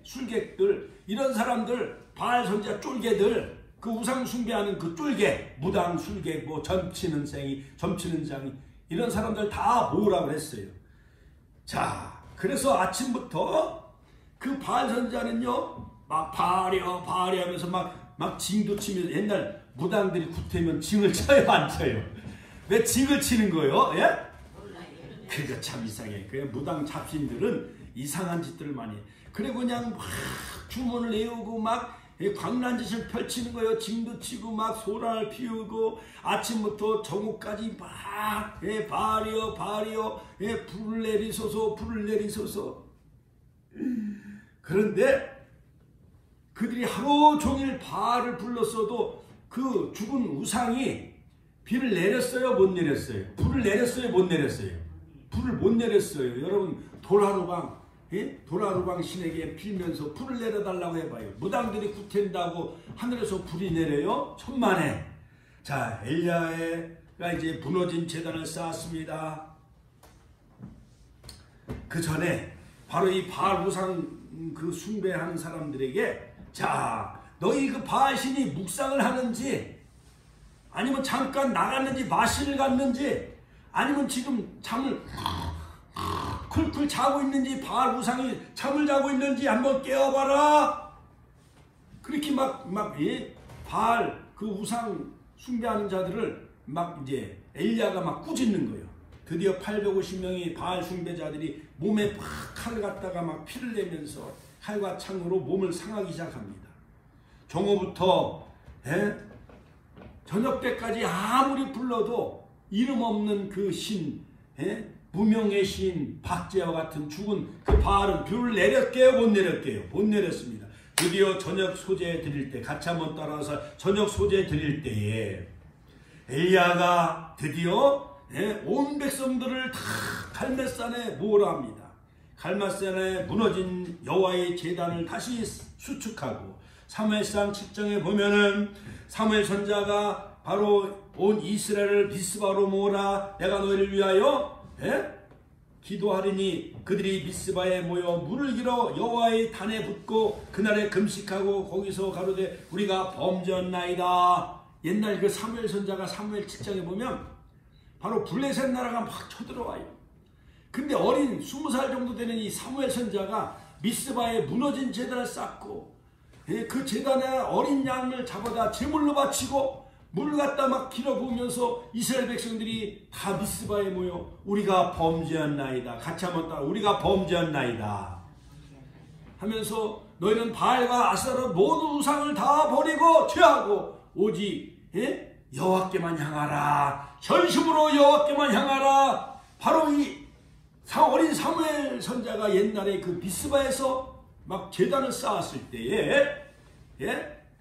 A: 술객들 이런 사람들 바알 선지자 쫄개들 그 우상 숭배하는 그 쫄개 무당 술객 뭐 점치는 장이 이런 사람들 다 모으라고 했어요. 자, 그래서 아침부터 그 바알 선지자는요 막 바려 하면서 막 징도 치면서 옛날 무당들이 구태면 징을 쳐요 안 쳐요? 왜 징을 치는 거예요? 예? 그거 참 이상해. 그 무당 잡신들은 이상한 짓들을 많이 해. 그리고 그냥 막 주문을 외우고 막 광란짓을 펼치는 거예요. 징도 치고 막 소란을 피우고 아침부터 정오까지 막 바려 불을 내리소서. 그런데 그들이 하루 종일 바알을 불렀어도 그 죽은 우상이 비를 내렸어요 못 내렸어요? 불을 내렸어요 못 내렸어요? 불을 못 내렸어요. 여러분 도라루방 신에게 빌면서 불을 내려달라고 해봐요. 무당들이 구텐다고 하늘에서 불이 내려요? 천만에. 자, 엘리야가 이제 무너진 제단을 쌓았습니다. 그 전에 바로 이 바알 우상 그 숭배하는 사람들에게 자, 너희 그 바알신이 묵상을 하는지 아니면 잠깐 나갔는지 마실을 갔는지 아니면 지금 잠을 쿨쿨 자고 있는지 바알 우상이 잠을 자고 있는지 한번 깨워봐라. 그렇게 바알 그 우상 숭배하는 자들을 막 이제 엘리야가 막 꾸짖는 거예요. 드디어 850명의 바알 숭배자들이 몸에 팍 칼을 갖다가 막 피를 내면서 칼과 창으로 몸을 상하기 시작합니다. 정오부터 저녁 때까지 아무리 불러도 이름 없는 그 신, 무명의 신 박제와 같은 죽은 그 바알은 뷰를 내렸게요 못 내렸게요? 못 내렸습니다. 드디어 저녁 소재 드릴 때 같이 한번 따라서 저녁 소재 드릴 때에 엘리야가 드디어 온 백성들을 다 갈멜산에 모으라 합니다. 갈멜산에 무너진 여호와의 제단을 다시 수축하고 사무엘상 7장에 보면은 사무엘 선지자가 바로 온 이스라엘을 미스바로 모으라. 내가 너희를 위하여 기도하리니 그들이 미스바에 모여 물을 길어 여호와의 단에 붓고 그날에 금식하고 거기서 가로되 우리가 범죄했나이다. 옛날 그 사무엘 선지자가 사무엘 7장에 보면 바로 블레셋 나라가 막 쳐들어와요. 근데 어린 20살 정도 되는 이 사무엘 선지자가 미스바에 무너진 제단을 쌓고 그 제단에 어린 양을 잡아다 제물로 바치고 물 갖다 막 길어 부으면서 이스라엘 백성들이 다 미스바에 모여 우리가 범죄했나이다. 같이 한번 따라 우리가 범죄했나이다 하면서 너희는 바알과 아스타롯 모든 우상을 다 버리고 취하고 오직 여호와께만 향하라. 전심으로 여호와께만 향하라. 바로 이 어린 사무엘 선지자가 옛날에 그 미스바에서 막 제단을 쌓았을 때에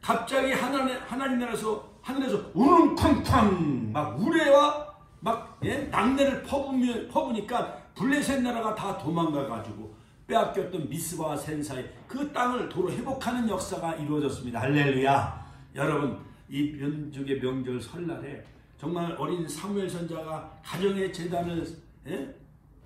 A: 갑자기 하나님 나라에서 하늘에서 우릉쾅쾅 막 우레와 막 낙뢰를 퍼부니까 블레셋 나라가 다 도망가 가지고 빼앗겼던 미스바와 센 사이 그 땅을 도로 회복하는 역사가 이루어졌습니다. 할렐루야. 여러분, 이 민족의 명절 설날에 정말 어린 사무엘 선자가 가정의 재단을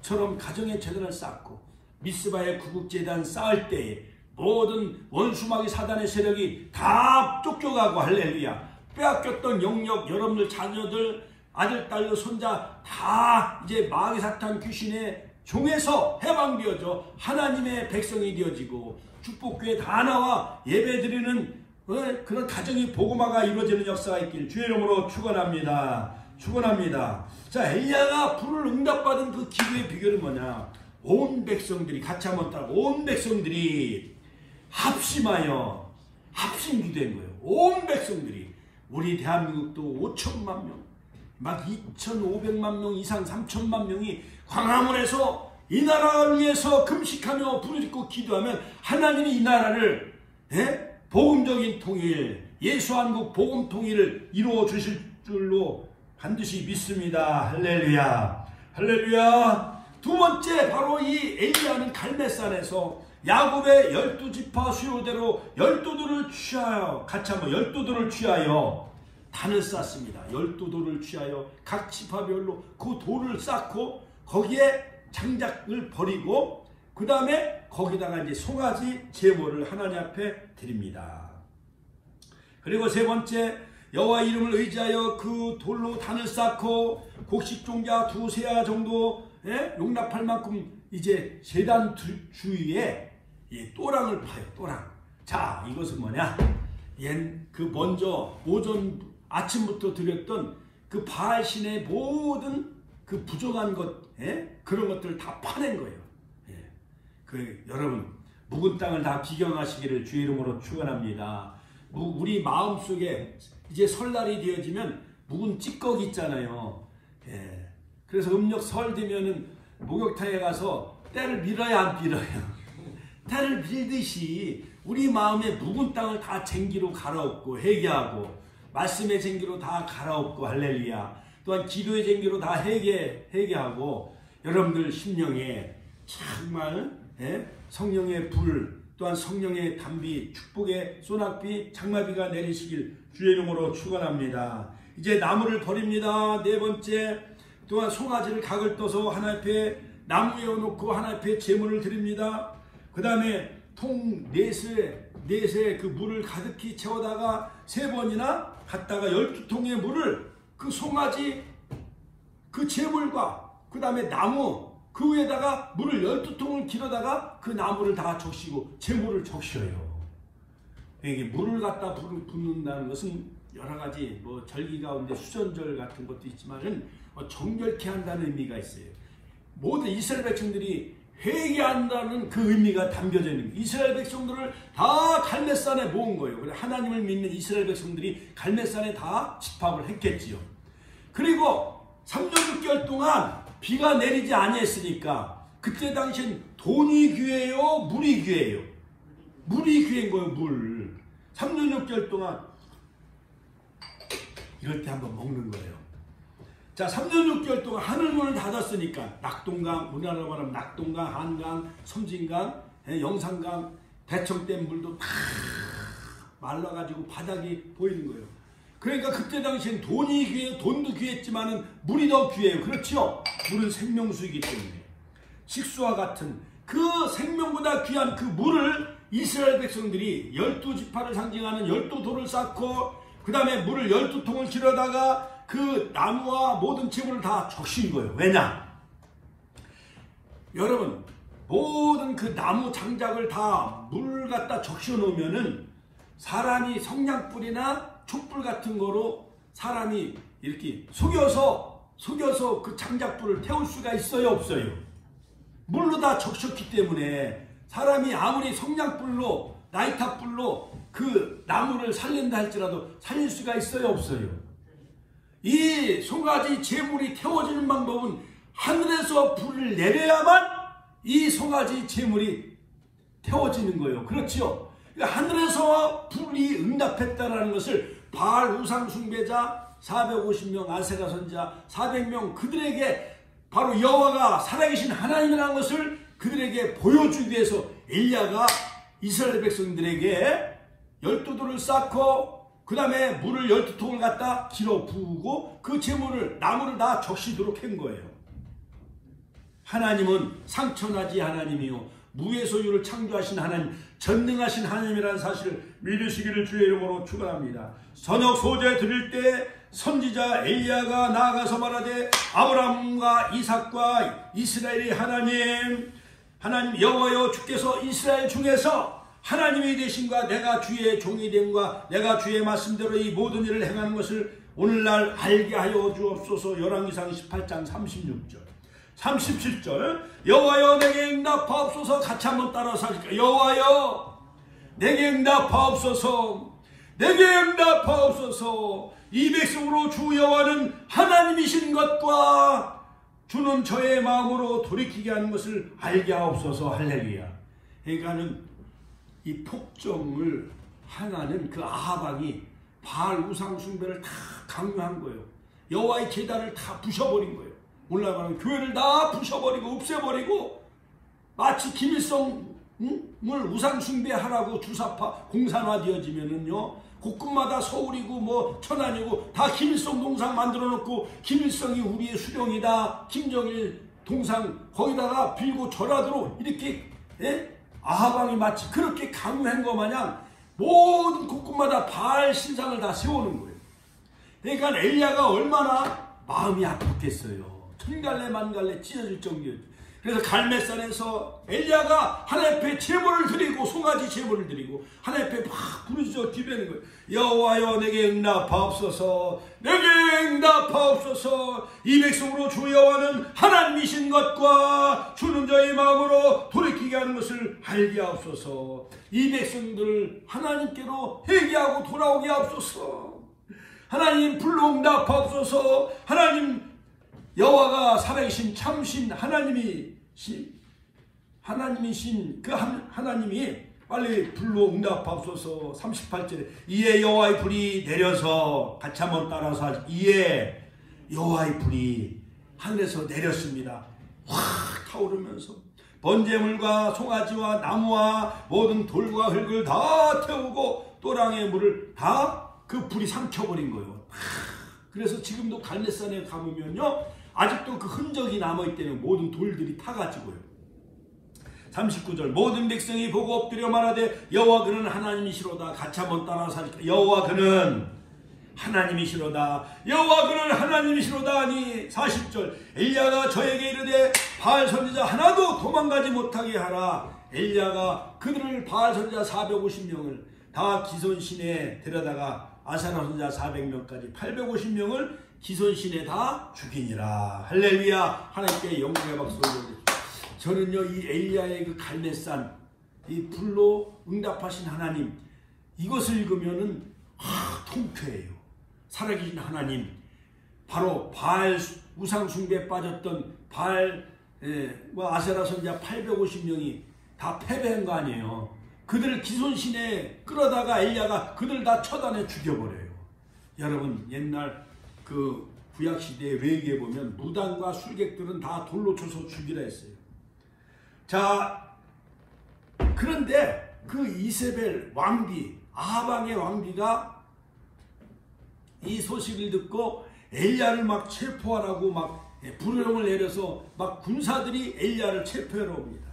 A: 처럼 가정의 재단을 쌓고 미스바의 구국재단 쌓을 때에 모든 원수마귀 사단의 세력이 다 쫓겨가고 할렐루야. 빼앗겼던 영역, 여러분들 자녀들, 아들, 딸, 손자 다 이제 마귀 사탄 귀신의 종에서 해방되어져 하나님의 백성이 되어지고 축복교회 다 나와 예배드리는 그런 가정이 복음화가 이루어지는 역사가 있길 주의 이름으로 축원합니다. 축원합니다. 자, 엘리야가 불을 응답받은 그 기도의 비결은 뭐냐? 온 백성들이 같이 한번 따라 온 백성들이 합심하여 합심 기도한 거예요. 온 백성들이. 우리 대한민국도 5천만 명, 막 2,500만 명 이상 3천만 명이 광화문에서 이 나라를 위해서 금식하며 불을 잇고 기도하면 하나님이 이 나라를 복음적인 통일, 예수한국 복음 통일을 이루어 주실 줄로 반드시 믿습니다. 할렐루야. 할렐루야. 두 번째, 바로 이 엘리야는 갈멜산에서 야곱의 12지파 수요대로 12돌을 취하여, 같이 한번 12돌을 취하여 단을 쌓습니다. 12돌을 취하여 각 지파별로 그 돌을 쌓고 거기에 장작을 버리고 그 다음에 거기다가 이제 송아지 제물을 하나님 앞에 드립니다. 그리고 세 번째, 여호와 이름을 의지하여 그 돌로 단을 쌓고 곡식종자 2세야 정도 용납할 만큼 이제 제단 주위에 또랑을 파요. 또랑. 자, 이것은 뭐냐? 그 먼저 오전 아침부터 드렸던 그 바알 신의 모든 그 부정한 것, 그런 것들을 다 파낸 거예요. 여러분, 묵은 땅을 다 기경하시기를 주의 이름으로 축원합니다. 우리 마음속에 이제 설날이 되어지면 묵은 찌꺼기 있잖아요. 그래서 음력 설 되면은 목욕탕에 가서 때를 밀어야 안 밀어요. 때를 밀듯이 우리 마음에 묵은 땅을 다 쟁기로 갈아엎고 회개하고 말씀의 쟁기로 다 갈아엎고 할렐루야. 또한 기도의 쟁기로 다 회개하고 여러분들 심령에 정말 성령의 불, 또한 성령의 담비, 축복의 소낙비, 장마비가 내리시길 주의 이름으로 축원합니다. 이제 나무를 버립니다. 네 번째, 또한 송아지를 각을 떠서 하나님 앞에 나무에 놓고 하나님 앞에 제물을 드립니다. 그 다음에 통 넷에 그 물을 가득히 채워다가 3번이나 갖다가 12통의 물을 그 송아지 그 제물과 그 다음에 나무 그 위에다가 물을 12통을 길어다가 그 나무를 다 적시고 제물을 적셔요. 이게 물을 갖다 붓는다는 것은 여러 가지 뭐 절기 가운데 수전절 같은 것도 있지만은 정결케 한다는 의미가 있어요. 모든 이스라엘 백성들이 회개한다는 그 의미가 담겨져 있는 거예요. 이스라엘 백성들을 다 갈멜산에 모은 거예요. 그래 하나님을 믿는 이스라엘 백성들이 갈멜산에 다 집합을 했겠지요. 그리고 3년 6개월 동안 비가 내리지 아니했으니까 그때 당시엔 돈이 귀해요? 물이 귀해요? 물이 귀한 거예요. 물. 3년 6개월 동안 이럴 때 한번 먹는 거예요. 자, 3년 6개월 동안 하늘문을 닫았으니까 낙동강, 우리나라로 말하면 낙동강, 한강, 섬진강, 영산강, 대청댐 물도 다 말라가지고 바닥이 보이는 거예요. 그러니까 그때 당시엔 돈이 귀해요. 돈도 귀했지만은 물이 더 귀해요. 그렇죠? 물은 생명수이기 때문에. 식수와 같은 그 생명보다 귀한 그 물을 이스라엘 백성들이 12지파를 상징하는 12돌을 쌓고 그 다음에 물을 12통을 길어다가 그 나무와 모든 재물을 다 적신 거예요. 왜냐? 여러분, 모든 그 나무 장작을 다 물 갖다 적셔 놓으면은 사람이 성냥불이나 촛불 같은 거로 사람이 이렇게 속여서 그 장작불을 태울 수가 있어요? 없어요? 물로 다 적셨기 때문에 사람이 아무리 성냥불로 나이탑불로 그 나무를 살린다 할지라도 살릴 수가 있어요? 없어요? 이 송아지 제물이 태워지는 방법은 하늘에서 불을 내려야만 이 송아지 제물이 태워지는 거예요. 그렇죠? 그러니까 하늘에서 불이 응답했다는 것을 바알 우상 숭배자 450명, 아세라 선자 400명 그들에게 바로 여호와가 살아계신 하나님이라는 것을 그들에게 보여주기 위해서 엘리야가 이스라엘 백성들에게 12돌을 쌓고 그 다음에 물을 12통을 갖다 길어 부으고 그 재물을 나무를 다 적시도록 한 거예요. 하나님은 상처나지 하나님이요 무의 소유를 창조하신 하나님, 전능하신 하나님이라는 사실을 믿으시기를 주의 이름으로 축원합니다. 저녁 소재 드릴 때 선지자 엘리야가 나아가서 말하되 아브라함과 이삭과 이스라엘의 하나님 여호와여 주께서 이스라엘 중에서 하나님이 되신과 내가 주의 종이 됨과 내가 주의 말씀대로 이 모든 일을 행하는 것을 오늘날 알게 하여 주옵소서. 열왕기상 18장 36절 37절 여호와여 내게 응답하옵소서. 같이 한번 따라서 하실까요? 여호와여 내게 응답하옵소서. 내게 응답하옵소서. 이 백성으로 주 여호와는 하나님이신 것과 주는 저의 마음으로 돌이키게 하는 것을 알게 하옵소서. 할렐루야. 그러니까는 이 폭정을 행하는 그 아합 왕이 바알 우상 숭배를 다 강요한 거예요. 여호와의 제단을 다 부셔버린 거예요. 오늘날 말하면 교회를 다 부셔버리고 없애버리고 마치 김일성을 우상 숭배하라고 주사파 공산화되어지면은요 곳곳마다 서울이고 뭐 천안이고 다 김일성 동상 만들어 놓고 김일성이 우리의 수령이다 김정일 동상 거기다가 빌고 절하도록 이렇게 아합왕이 마치 그렇게 강요한 것 마냥 모든 곳곳마다 바알 신상을 다 세우는 거예요. 그러니까 엘리야가 얼마나 마음이 아팠겠어요. 천갈래 만갈래 찢어질 정도였죠. 그래서 갈멜산에서 엘리야가 하나님 앞에 제물을 드리고 송아지 제물을 드리고 하나님 앞에 막 부르짖어 기도하는 거예요. 여호와여 내게 응답하옵소서. 내게 응답하옵소서. 이 백성으로 주 여호와는 하나님이신 것과 주는 저의 마음으로 돌이키게 하는 것을 알게 하옵소서. 이 백성들을 하나님께로 회개하고 돌아오게 하옵소서. 하나님 불로 응답하옵소서. 하나님 여호와가 살아계신 참신 하나님이신 그 하나님이 빨리 불로 응답하옵소서. 38절에 이에 여호와의 불이 내려서 같이 한번 따라서 하죠. 이에 여호와의 불이 하늘에서 내렸습니다. 확 타오르면서 번제물과 송아지와 나무와 모든 돌과 흙을 다 태우고 또랑의 물을 다 그 불이 삼켜버린 거예요. 그래서 지금도 갈멜산에 가보면요 아직도 그 흔적이 남아있다는 모든 돌들이 타가지고요. 39절 모든 백성이 보고 엎드려 말하되 여호와 그는 하나님이시로다. 같이 한번 따라서 하실까요? 여호와 그는 하나님이시로다. 여호와 그는 하나님이시로다 하니 40절 엘리야가 저에게 이르되 바알 선지자 하나도 도망가지 못하게 하라. 엘리야가 그들을 바알 선지자 450명을 다 기손신에 데려다가 아사라 선지자 400명까지 850명을 기손신에 다 죽이니라. 할렐루야. 하나님께 영광의 박수 올려드립니다. 저는요 이 엘리야의 그 갈멜산 이 불로 응답하신 하나님 이것을 읽으면은 통쾌해요. 살아계신 하나님 바로 바알 우상 숭배에 빠졌던 바알과 아세라 선지자 850명이 다 패배한 거 아니에요. 그들을 기손신에 끌어다가 엘리야가 그들 다 처단해 죽여버려요. 여러분 옛날 그 구약시대에 외계에 보면 무당과 술객들은 다 돌로 쳐서 죽이라 했어요. 자 그런데 그 이세벨 왕비 아합왕의 왕비가 이 소식을 듣고 엘리야를 막 체포하라고 막 불령을 내려서 막 군사들이 엘리야를 체포하러 옵니다.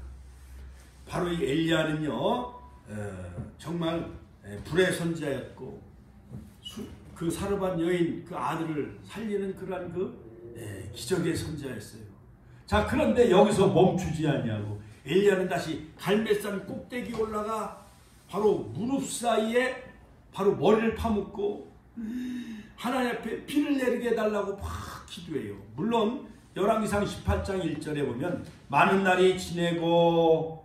A: 바로 이 엘리야는요 정말 불의 선지자였고 그 사르반 여인 그 아들을 살리는 그러한 그 기적의 선지자였어요. 자 그런데 여기서 멈추지 않냐고 엘리야는 다시 갈멜산 꼭대기 올라가 바로 무릎 사이에 바로 머리를 파묻고 하나님 앞에 피를 내리게 해달라고 막 기도해요. 물론 열왕기상 18장 1절에 보면 많은 날이 지내고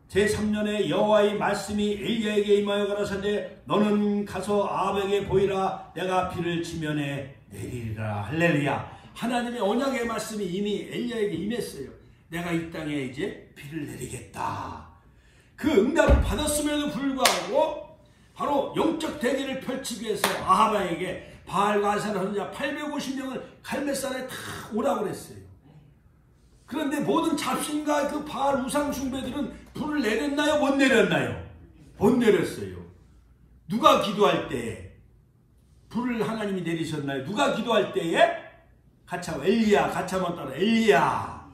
A: 제3년에 여호와의 말씀이 엘리야에게 임하여 가라사대 너는 가서 아합에게 보이라. 내가 비를 지면에 내리리라. 할렐루야. 하나님의 언약의 말씀이 이미 엘리야에게 임했어요. 내가 이 땅에 이제 비를 내리겠다. 그 응답을 받았음에도 불구하고 바로 영적 대계를 펼치기 위해서 아합에게 바알과 아사라 선지자 850명을 갈멜산에 다 오라고 그랬어요. 그런데 모든 잡신과 그 바알 우상 숭배들은 불을 내렸나요? 못 내렸나요? 못 내렸어요. 누가 기도할 때에 불을 하나님이 내리셨나요? 누가 기도할 때에? 같이 한번 엘리야, 같이 한번 따라 엘리야.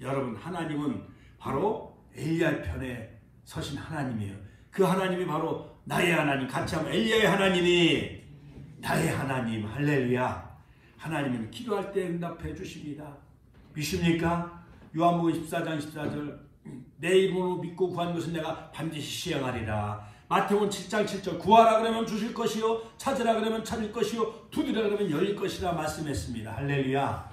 A: 여러분, 하나님은 바로 엘리야 편에 서신 하나님이에요. 그 하나님이 바로 나의 하나님. 같이 한번 엘리야의 하나님이 나의 하나님. 할렐루야. 하나님은 기도할 때 응답해 주십니다. 믿습니까? 요한복음 14장 14절 내 이름으로 믿고 구한 것은 내가 반드시 시행하리라. 마태복음 7장 7절 구하라 그러면 주실 것이요 찾으라 그러면 찾을 것이요 두드리라 그러면 열릴 것이라 말씀했습니다. 할렐루야.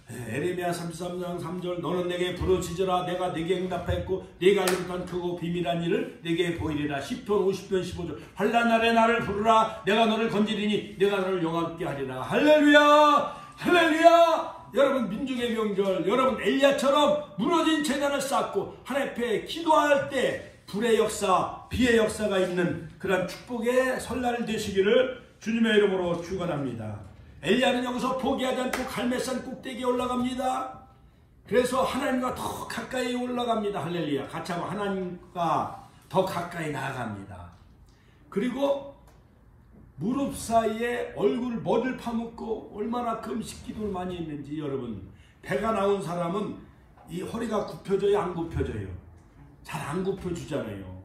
A: 에레미야 33장 3절 너는 내게 부르짖으라 내가 네게 응답하였고 네가 알지 못한 크고 비밀한 일을 네게 보이리라. 시편 50편 15절 환난 날에 나를 부르라 내가 너를 건지리니 내가 너를 영화롭게 하리라. 할렐루야. 할렐루야. 여러분, 민중의 명절, 여러분 엘리야처럼 무너진 제단을 쌓고 하나님 앞에 기도할 때 불의 역사, 비의 역사가 있는 그런 축복의 설날 되시기를 주님의 이름으로 축원합니다. 엘리야는 여기서 포기하지 않고 갈멜산 꼭대기에 올라갑니다. 그래서 하나님과 더 가까이 올라갑니다. 할렐루야. 같이 하면 하나님과 더 가까이 나아갑니다. 그리고 무릎 사이에 머리를 파묻고 얼마나 금식 기도를 많이 했는지. 여러분, 배가 나온 사람은 이 허리가 굽혀져요, 안 굽혀져요? 잘 안 굽혀주잖아요.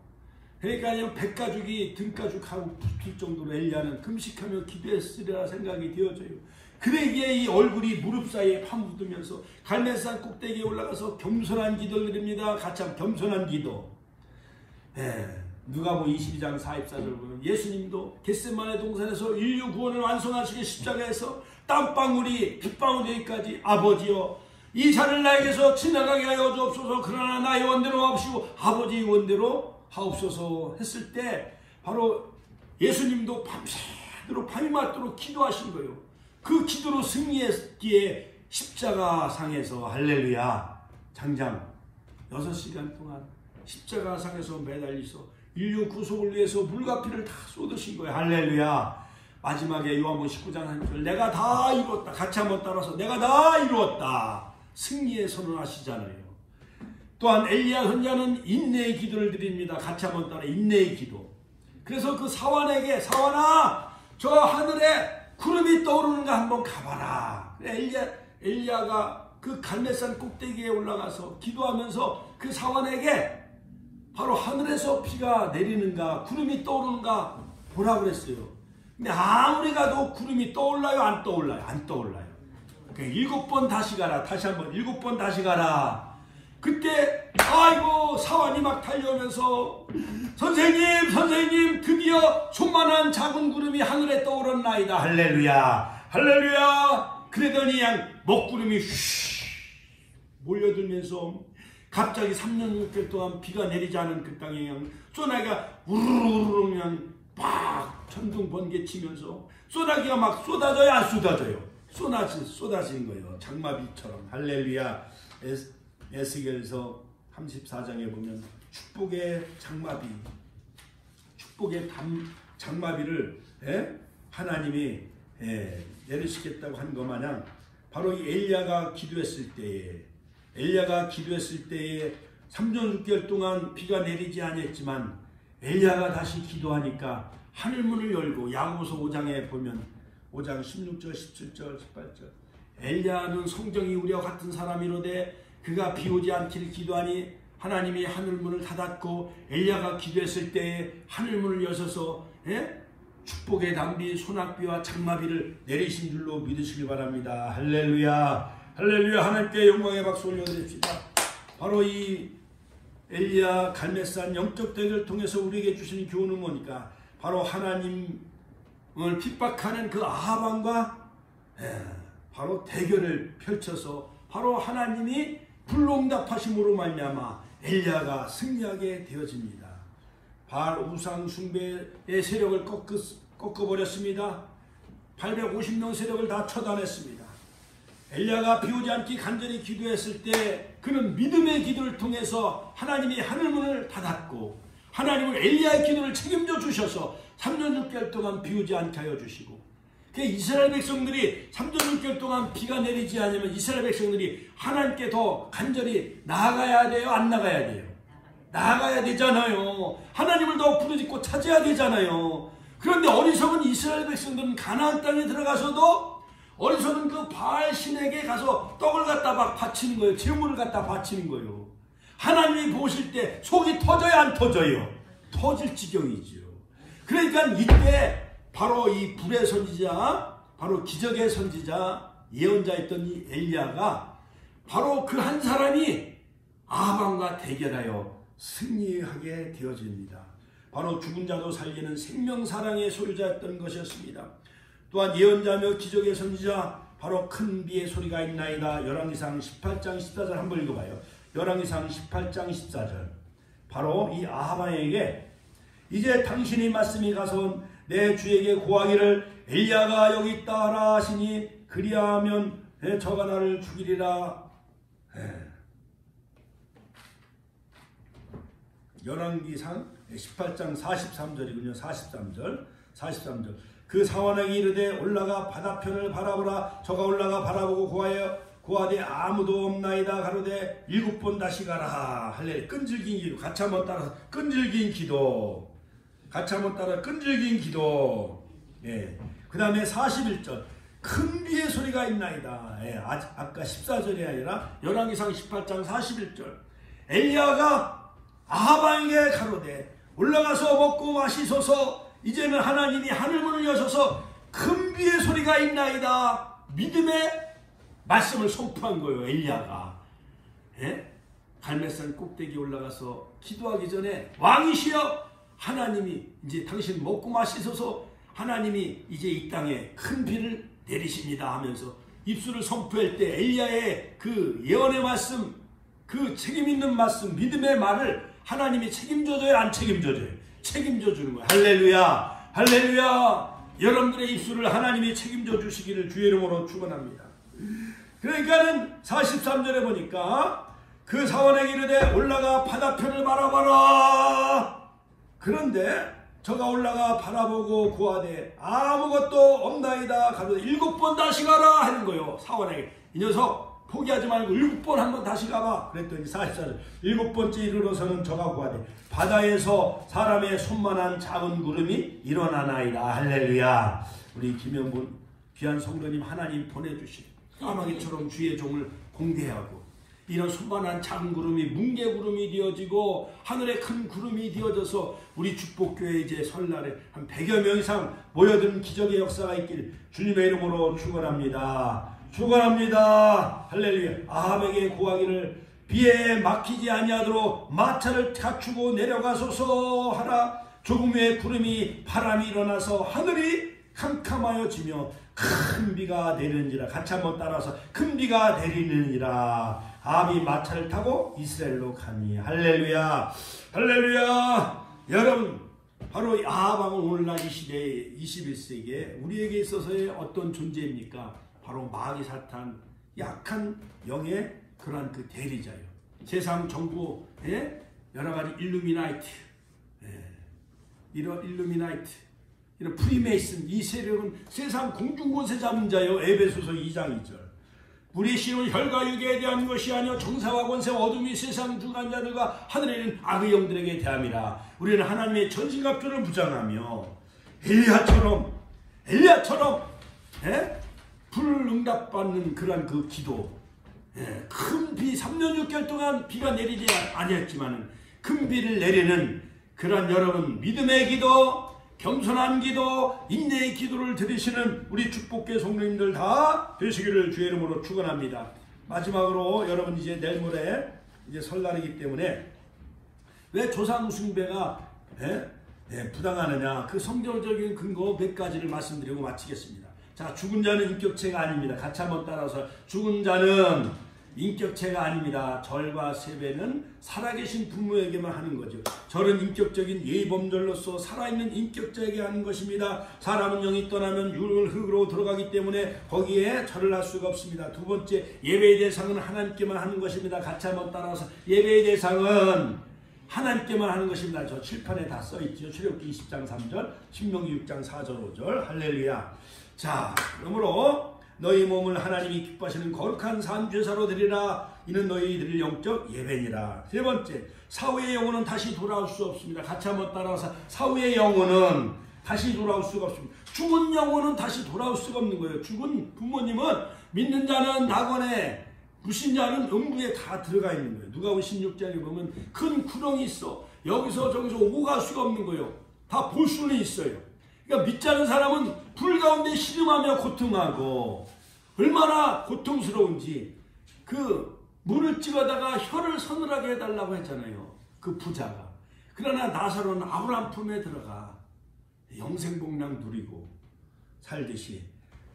A: 그러니까 백가죽이 등가죽하고 붙을 정도로 엘리야는 금식하며 기도했으리라 생각이 되어져요. 그러기에 이 얼굴이 무릎 사이에 파묻으면서 갈멜산 꼭대기에 올라가서 겸손한 기도를 드립니다. 같이 한번 겸손한 기도. 누가복음 22장 44절 보면 예수님도 겟세마네 동산에서 인류 구원을 완성하시기 십자가에서 땀방울이 핏방울이기까지 아버지여 이 잔을 나에게서 지나가게 하여 주옵소서. 그러나 나의 원대로 하옵시고 아버지의 원대로 하옵소서 했을 때 바로 예수님도 밤새도록 밤이 맞도록 기도하신 거예요. 그 기도로 승리했기에 십자가상에서 할렐루야 장장 6시간 동안 십자가상에서 매달리서 인류 구속을 위해서 물과 피를 다 쏟으신 거예요. 할렐루야. 마지막에 요한복음 19장 1절 내가 다 이루었다. 같이 한번 따라서 내가 다 이루었다. 승리의 선언하시잖아요. 또한 엘리야 선지자는 인내의 기도를 드립니다. 같이 한번 따라 인내의 기도. 그래서 그 사환에게 사환아 저 하늘에 구름이 떠오르는가 한번 가봐라. 엘리야가 그 갈멜산 꼭대기에 올라가서 기도하면서 그 사환에게 바로 하늘에서 비가 내리는가 구름이 떠오르는가 보라 그랬어요. 근데 아무리 가도 구름이 떠올라요? 안 떠올라요? 안 떠올라요. 7번 다시 가라. 다시 한번 7번 다시 가라. 그때 아이고 사환이 막 달려오면서 선생님 드디어 손만한 작은 구름이 하늘에 떠오르나이다. 할렐루야 할렐루야. 그러더니 먹구름이 휘 몰려들면서 갑자기 3년 6개월 동안 비가 내리지 않은 그 땅에 소나기가 우르르 그냥 막 천둥 번개 치면서 소나기가 막 쏟아져요 안 쏟아져요? 쏟아진 거예요. 장마비처럼. 할렐루야. 에스겔서 34장에 보면 축복의 장마비, 축복의 장마비를 하나님이 내리시겠다고 한 것 마냥 바로 이 엘리야가 기도했을 때에 3년 6개월 동안 비가 내리지 않았지만 엘리야가 다시 기도하니까 하늘문을 열고 야고보서 5장에 보면 5장 16절 17절 18절 엘리야는 성정이 우리와 같은 사람이로되 그가 비 오지 않기를 기도하니 하나님이 하늘문을 닫았고 엘리야가 기도했을 때에 하늘문을 여셔서 축복의 단비 소낙비와 장마비를 내리신 줄로 믿으시기 바랍니다. 할렐루야 할렐루야. 하나님께 영광의 박수 올려드립시다. 바로 이 엘리야 갈멜산 영적 대결을 통해서 우리에게 주시는 교훈은 뭐니까 바로 하나님을 핍박하는 그 아합왕과 바로 대결을 펼쳐서 바로 하나님이 불응답하심으로 말미암아 엘리야가 승리하게 되어집니다. 바알 우상 숭배의 세력을 꺾어버렸습니다. 850명 세력을 다 처단했습니다. 엘리야가 비오지 않기 간절히 기도했을 때 그는 믿음의 기도를 통해서 하나님이 하늘문을 닫았고 하나님은 엘리야의 기도를 책임져 주셔서 3년 6개월 동안 비오지 않게 하여 주시고 그 이스라엘 백성들이 3년 6개월 동안 비가 내리지 않으면 이스라엘 백성들이 하나님께 더 간절히 나아가야 돼요? 안 나가야 돼요? 나아가야 되잖아요. 하나님을 더 부르짖고 찾아야 되잖아요. 그런데 어리석은 이스라엘 백성들은 가나안 땅에 들어가서도 어리석은 그 바알 신에게 가서 떡을 갖다 막 바치는 거예요. 제물을 갖다 바치는 거예요. 하나님이 보실 때 속이 터져요, 안 터져요? 터질 지경이죠. 그러니까 이때 바로 이 불의 선지자, 바로 기적의 선지자, 예언자였던 이 엘리야가 바로 그 한 사람이 아합과 대결하여 승리하게 되어집니다. 바로 죽은 자도 살리는 생명사랑의 소유자였던 것이었습니다. 또한 예언자며 기적의 선지자, 바로 큰 비의 소리가 있나이다. 열왕기상 18장 14절 한번 읽어봐요. 열왕기상 18장 14절. 바로 이 아합에게 이제 당신이 말씀이 가서 내 주에게 고하기를 엘리야가 여기 있다 하라 하시니 그리하면 저가 나를 죽이리라. 열왕기상 18장 43절이군요. 43절. 그 사환에게 이르되 올라가 바다편을 바라보라. 저가 올라가 바라보고 고하되 아무도 없나이다. 가로되 7번 다시 가라. 할렐루야. 끈질긴 기도. 같이 한번 따라서 끈질긴 기도. 예. 그 다음에 41절. 큰 비의 소리가 있나이다. 예. 아까 14절이 아니라 열왕기상 18장 41절. 엘리야가 아합에게 가로되 올라가서 먹고 마시소서. 이제는 하나님이 하늘문을 여셔서 큰 비의 소리가 있나이다. 믿음의 말씀을 선포한 거예요. 엘리야가. 예? 갈멜산 꼭대기에 올라가서 기도하기 전에 왕이시여 하나님이 이제 당신 먹고 마시소서. 하나님이 이제 이 땅에 큰 비를 내리십니다 하면서 입술을 선포할 때 엘리야의 그 예언의 말씀, 그 책임 있는 말씀, 믿음의 말을 하나님이 책임져줘요, 안 책임져줘요? 책임져 주는 거예요. 할렐루야. 할렐루야. 여러분들의 입술을 하나님이 책임져 주시기를 주의 이름으로 축원합니다. 그러니까는 43절에 보니까 그 사원에게 이르되 올라가 바다편을 바라봐라. 그런데 저가 올라가 바라보고 고하되 아무것도 없나이다. 가로되 7번 다시 가라 하는 거예요. 사원에게. 이 녀석 포기하지 말고 7번 한번 다시 가봐. 그랬더니 44절 7번째 이르러서는 저가 고하되 바다에서 사람의 손만한 작은 구름이 일어나나이다. 할렐루야. 우리 김영분 귀한 성도님 하나님 보내주신 까마귀처럼 주의 종을 공개하고 이런 손만한 작은 구름이 뭉게구름이 되어지고 하늘에 큰 구름이 되어져서 우리 축복교회 이제 설날에 한 100여 명 이상 모여든 기적의 역사가 있길 주님의 이름으로 축원합니다. 축원합니다. 할렐루야. 아합에게 고하기를 비에 막히지 아니하도록 마차를 갖추고 내려가소서 하라. 조금 후에 구름이 바람이 일어나서 하늘이 캄캄하여지며 큰 비가 내리는지라. 같이 한번 따라서 큰 비가 내리느니라. 아합이 마차를 타고 이스라엘로 가니. 할렐루야. 할렐루야. 여러분 바로 아합은 오늘날 이 시대의 21세기에 우리에게 있어서의 어떤 존재입니까? 바로 마귀 사탄, 약한 영의 그러한 그 대리자요. 세상 정부의 여러 가지 일루미나이트, 이런 일루미나이트, 이런 프리메이슨, 이 세력은 세상 공중권세 잡은 자요. 에베소서 2장 2절. 우리의 신은 혈과 육에 대한 것이 아니요 정사와 권세 어둠이 세상 중한 자들과 하늘에 있는 악의 영들에게 대함이라. 우리는 하나님의 전신갑주를 부장하며 엘리야처럼 불을 응답받는 그러한 그 기도, 큰 비 3년 6개월 동안 비가 내리지 아니었지만 큰 비를 내리는 그러한 여러분 믿음의 기도, 겸손한 기도, 인내의 기도를 드리시는 우리 축복교회 성도님들 다 되시기를 주의 이름으로 축원합니다. 마지막으로 여러분 이제 내일 모레 이제 설날이기 때문에 왜 조상 숭배가 부당하느냐 그 성경적인 근거 몇 가지를 말씀드리고 마치겠습니다. 자, 죽은 자는 인격체가 아닙니다. 같이 한번 따라서 죽은 자는 인격체가 아닙니다. 절과 세배는 살아계신 부모에게만 하는 거죠. 절은 인격적인 예범절로서 살아있는 인격자에게 하는 것입니다. 사람은 영이 떠나면 육을 흙으로 들어가기 때문에 거기에 절을 할 수가 없습니다. 두 번째, 예배의 대상은 하나님께만 하는 것입니다. 같이 한번 따라서 예배의 대상은 하나님께만 하는 것입니다. 저 칠판에 다 써있죠. 출애굽기 20장 3절, 신명기 6장 4절 5절. 할렐루야. 자, 그러므로 너희 몸을 하나님이 기뻐하시는 거룩한 산 제사로 드리라. 이는 너희들의 영적 예배니라. 세 번째, 사후의 영혼은 다시 돌아올 수 없습니다. 같이 한번 따라서 사후의 영혼은 다시 돌아올 수가 없습니다. 죽은 영혼은 다시 돌아올 수가 없는 거예요. 죽은 부모님은 믿는 자는 낙원에, 불신자는 음부에 다 들어가 있는 거예요. 누가복음 16장에 보면 큰 구렁이 있어. 여기서 저기서 오고 갈 수가 없는 거예요. 다 볼 수는 있어요. 그러니까 믿지 않은 사람은 불 가운데 신음하며 고통하고, 얼마나 고통스러운지. 그 물을 찍어다가 혀를 서늘하게 해달라고 했잖아요, 그 부자가. 그러나 나사로는 아브라함 품에 들어가 영생복락 누리고 살듯이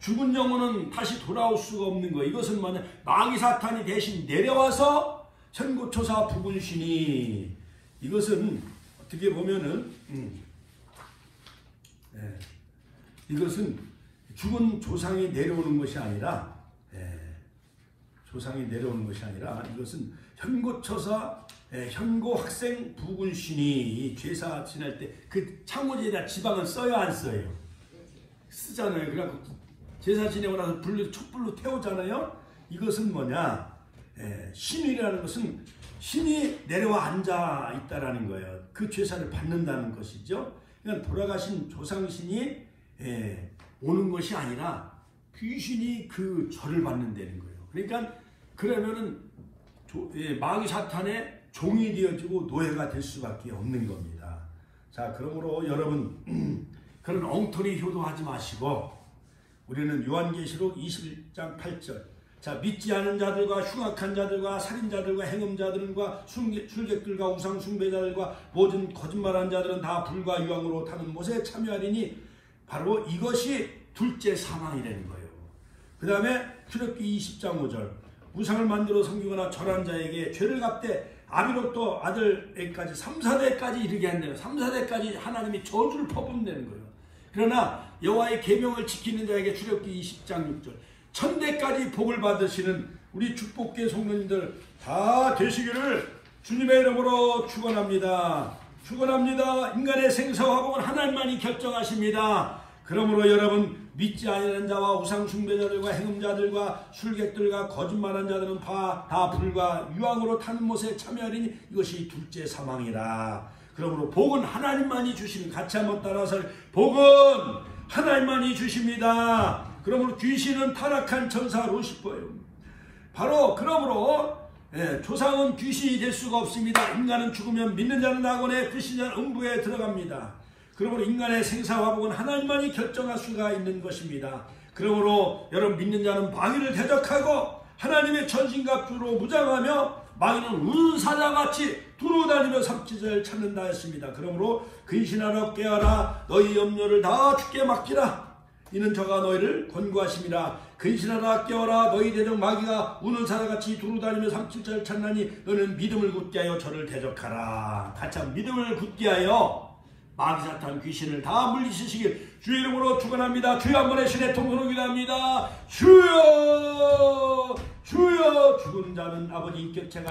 A: 죽은 영혼은 다시 돌아올 수가 없는 거예요. 이것은 뭐냐, 마귀 사탄이 대신 내려와서 천고초사 부군신이, 이것은 어떻게 보면은 이것은 죽은 조상이 내려오는 것이 아니라, 조상이 내려오는 것이 아니라 이것은 현고처사, 현고학생 부군신이 제사 지낼 때 그 창호지에다 지방은 써요, 안 써요? 쓰잖아요. 그래갖고 제사 지내고 나서 촛불로 태우잖아요. 이것은 뭐냐, 신이라는 것은 신이 내려와 앉아 있다라는 거예요. 그 제사를 받는다는 것이죠. 그러니까 돌아가신 조상신이 오는 것이 아니라 귀신이 그 절을 받는다는 거예요. 그러니까 그러면은 마귀 사탄의 종이 되어지고 노예가 될 수밖에 없는 겁니다. 자, 그러므로 여러분 그런 엉터리 효도하지 마시고, 우리는 요한계시록 21장 8절, 자, 믿지 않은 자들과 흉악한 자들과 살인자들과 행음자들과 술객들과 우상숭배자들과 모든 거짓말한 자들은 다 불과 유황으로 타는 못에 참여하리니, 바로 이것이 둘째 사망이라는 거예요. 그 다음에 출애굽기 20장 5절, 우상을 만들어 섬기거나 절한 자에게 죄를 갚되 아비로또 아들에까지 3, 4대까지 이르게 한다는, 3, 4대까지 하나님이 저주를 퍼붓는다는 거예요. 그러나 여호와의 계명을 지키는 자에게 출애굽기 20장 6절, 1000대까지 복을 받으시는 우리 축복계 성도님들 다 되시기를 주님의 이름으로 축원합니다. 축원합니다. 인간의 생사와 복은 하나님만이 결정하십니다. 그러므로 여러분, 믿지 않는 자와 우상 숭배자들과 행음자들과 술객들과 거짓말한 자들은 다 불과 유황으로 타는 못에 참여하리니 이것이 둘째 사망이라. 그러므로 복은 하나님만이 주시는, 같이 한번 따라서, 복은 하나님만이 주십니다. 그러므로 귀신은 타락한 천사 루시퍼예요. 바로 그러므로 조상은 귀신이 될 수가 없습니다. 인간은 죽으면 믿는 자는 낙원에, 불신자는 음부에 들어갑니다. 그러므로 인간의 생사화복은 하나님만이 결정할 수가 있는 것입니다. 그러므로 여러분, 믿는 자는 마귀를 대적하고 하나님의 전신갑주로 무장하며 마귀는 우는 사자같이 두루다니며 삼키자를 찾는다 했습니다. 그러므로 근신하라 깨어라, 너희 염려를 다 주께 맡기라. 이는 저가 너희를 권고하심이라. 근신하라 깨어라, 너희 대적 마귀가 우는 사자같이 두루다니며 삼킬 자를 찾나니 너는 믿음을 굳게 하여 저를 대적하라. 같이 한번 믿음을 굳게 하여 마귀 사탄 귀신을 다 물리치시길 주의 이름으로 축원합니다. 주여 한 번의 신의 통으로 기도합니다. 주여, 주여. 죽은 자는 아버지 인격체가